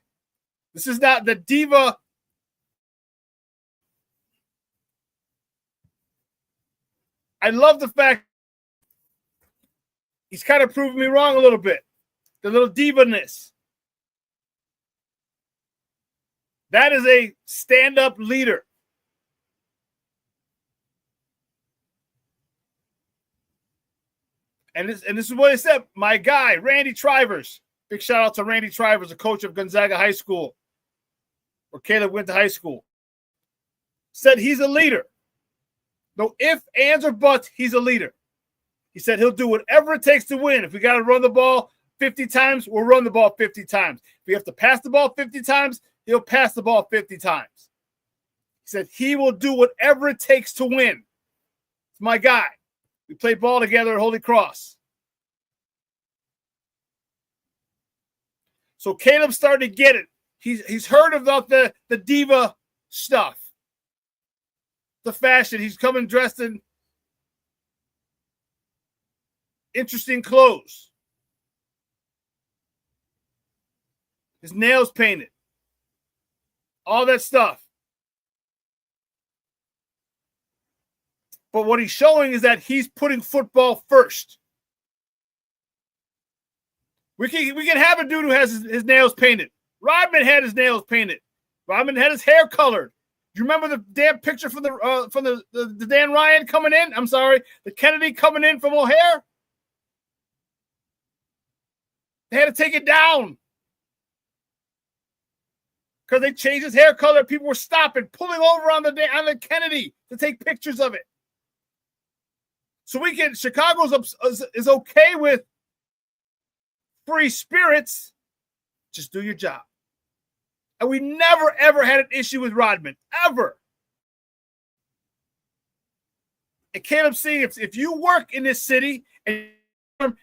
This is not the diva. I love the fact he's kind of proving me wrong a little bit. The little diva-ness. That is a stand-up leader. And this is what he said. My guy, Randy Trivers. Big shout out to Randy Trivers, the coach of Gonzaga High School, where Caleb went to high school. Said he's a leader. No ifs, ands, or buts, he's a leader. He said he'll do whatever it takes to win. If we got to run the ball 50 times, we'll run the ball 50 times. If we have to pass the ball 50 times, he'll pass the ball 50 times. He said he will do whatever it takes to win. It's my guy. We played ball together at Holy Cross. So Caleb started to get it. He's heard about the diva stuff. The fashion. He's coming dressed in interesting clothes. His nails painted. All that stuff. But what he's showing is that he's putting football first. We can have a dude who has his nails painted. Rodman had his nails painted. Rodman had his hair colored. Do you remember the damn picture from the Dan Ryan coming in? I'm sorry, the Kennedy coming in from O'Hare? They had to take it down because they changed his hair color. People were stopping, pulling over on the Kennedy to take pictures of it. So Chicago is okay with free spirits. Just do your job. And we never, ever had an issue with Rodman, ever. And Caleb's saying if you work in this city, and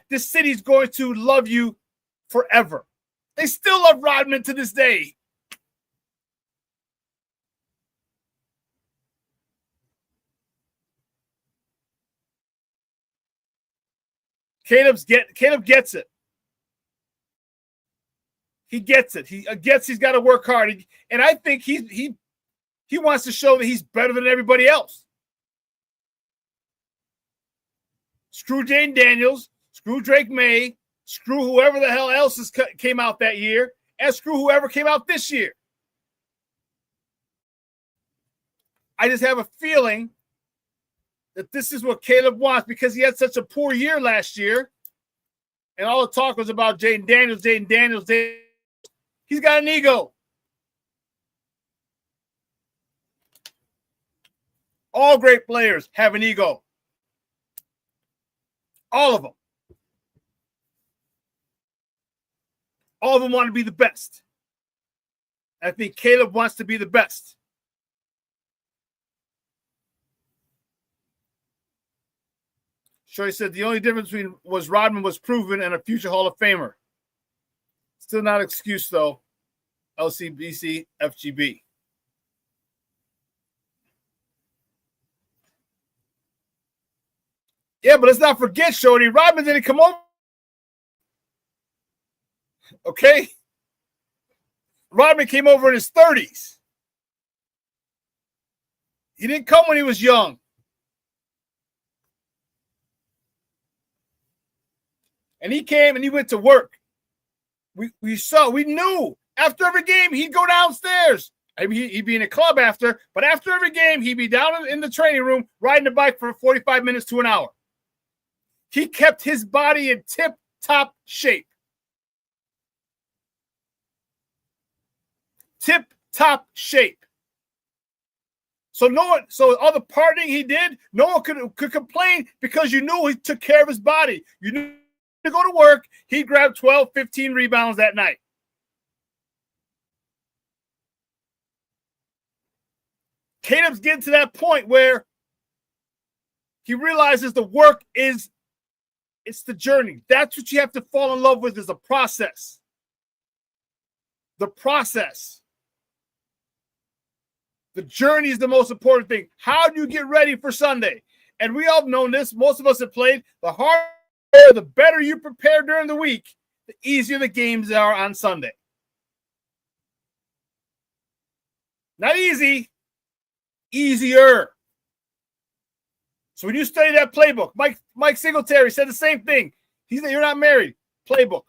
this city's going to love you forever. They still love Rodman to this day. Caleb gets it. He gets it. He gets he's got to work hard. And I think he wants to show that he's better than everybody else. Screw Jane Daniels, screw Drake May, screw whoever the hell else came out that year, and screw whoever came out this year. I just have a feeling that this is what Caleb wants because he had such a poor year last year. And all the talk was about Jaden Daniels. He's got an ego. All great players have an ego. All of them. All of them want to be the best. I think Caleb wants to be the best. Shorty said the only difference was Rodman was proven and a future Hall of Famer. Still not an excuse, though. LCBC, FGB. Yeah, but let's not forget, Shorty, Rodman didn't come over. Okay? Rodman came over in his 30s. He didn't come when he was young. And he came and he went to work. We knew after every game he'd go downstairs. I mean, he'd be in a club after, but after every game he'd be down in the training room riding a bike for 45 minutes to an hour. He kept his body in tip-top shape. Tip-top shape. So all the partying he did, no one could complain because you knew he took care of his body. You knew to go to work, he'd grab 12, 15 rebounds that night. Caleb's getting to that point where he realizes the work it's the journey. That's what you have to fall in love with is the process. The process. The journey is the most important thing. How do you get ready for Sunday? And we all have known this. Most of us have played. The better you prepare during the week, the easier the games are on Sunday. Not easy, easier. So when you study that playbook, Mike Singletary said the same thing. He said, you're not married. Playbook.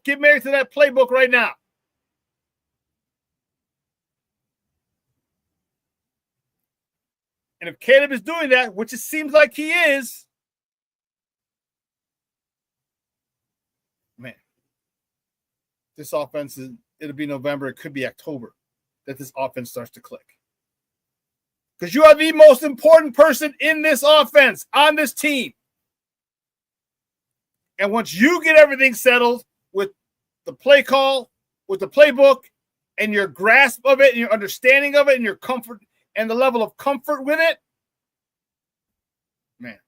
Get married to that playbook right now. And if Caleb is doing that, which it seems like he is, man, this offense it'll be November. It could be October that this offense starts to click. Because you are the most important person in this offense, on this team. And once you get everything settled with the play call, with the playbook, and your grasp of it, and your understanding of it, and your comfort, and the level of comfort with it, man.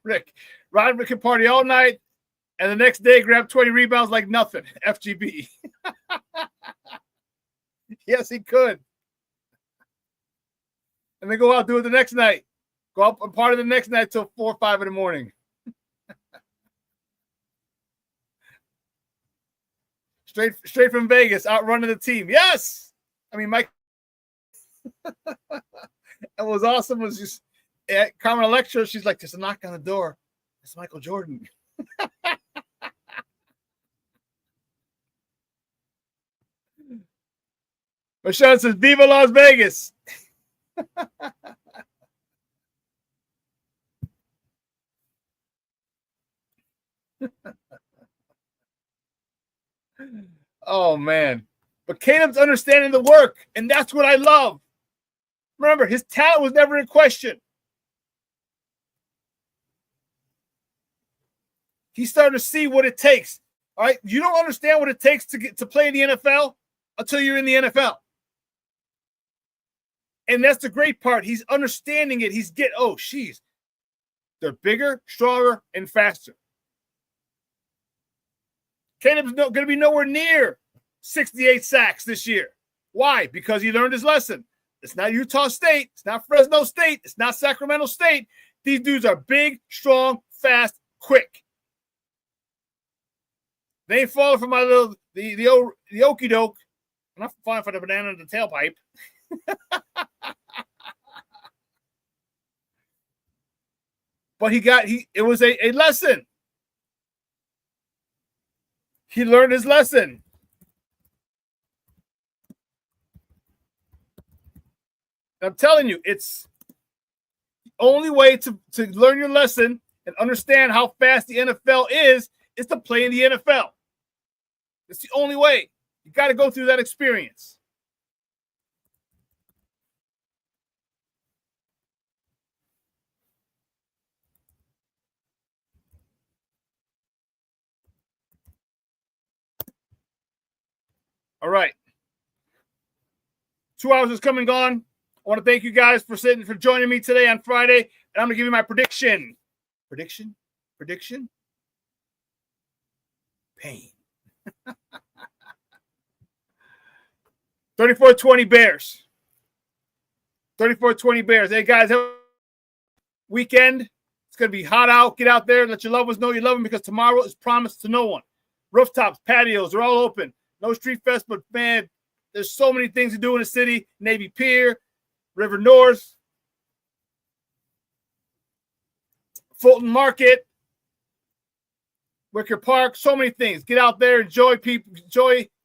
Rick, Rodman can party all night and the next day grab 20 rebounds like nothing. FGB. Yes, he could. And then go out and do it the next night. Go out and party the next night till 4 or 5 in the morning. Straight from Vegas, outrunning the team. Yes! I mean, Mike. It was awesome. Was just at Carmen Electra. She's like, just a knock on the door. It's Michael Jordan. But Shawn says, Viva Las Vegas. Oh, man. But Caleb's understanding the work, and that's what I love. Remember, his talent was never in question. He's starting to see what it takes. All right? You don't understand what it takes to play in the NFL until you're in the NFL. And that's the great part. He's understanding it. They're bigger, stronger, and faster. Caleb's going to be nowhere near 68 sacks this year. Why? Because he learned his lesson. It's not Utah State. It's not Fresno State. It's not Sacramento State. These dudes are big, strong, fast, quick. They ain't falling for my little the okey doke. I'm not falling for the banana in the tailpipe. But it was a lesson. He learned his lesson. I'm telling you, it's the only way to learn your lesson and understand how fast the NFL is to play in the NFL. It's the only way. You got to go through that experience. All right. 2 hours is come and gone. I want to thank you guys for joining me today on Friday. And I'm going to give you my prediction. Prediction? Pain. 34-20 Bears. 34-20 Bears. Hey, guys, have a weekend. It's going to be hot out. Get out there and let your loved ones know you love them because tomorrow is promised to no one. Rooftops, patios, they're all open. No street fest, but, man, there's so many things to do in the city. Navy Pier, River North, Fulton Market, Wicker Park, so many things. Get out there, enjoy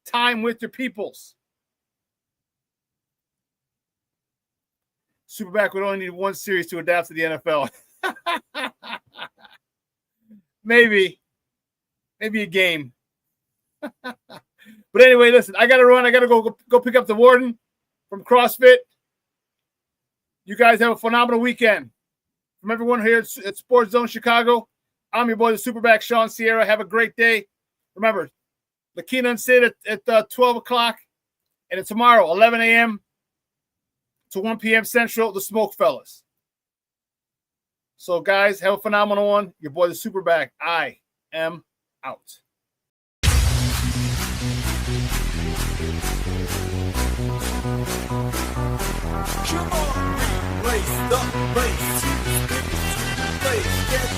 time with your peoples. SuperBack would only need one series to adapt to the NFL. Maybe a game. But anyway, listen, I got to run. I got to go pick up the warden from CrossFit. You guys have a phenomenal weekend. From everyone here at Sports Zone Chicago, I'm your boy, the SuperBack, Shawn Sierra. Have a great day. Remember, the Keenan Sit at 12 o'clock. And it's tomorrow, 11 a.m. to 1 p.m. Central, the Smoke Fellas. So, guys, have a phenomenal one. Your boy, the SuperBack. I am out. Come on, race the race. Get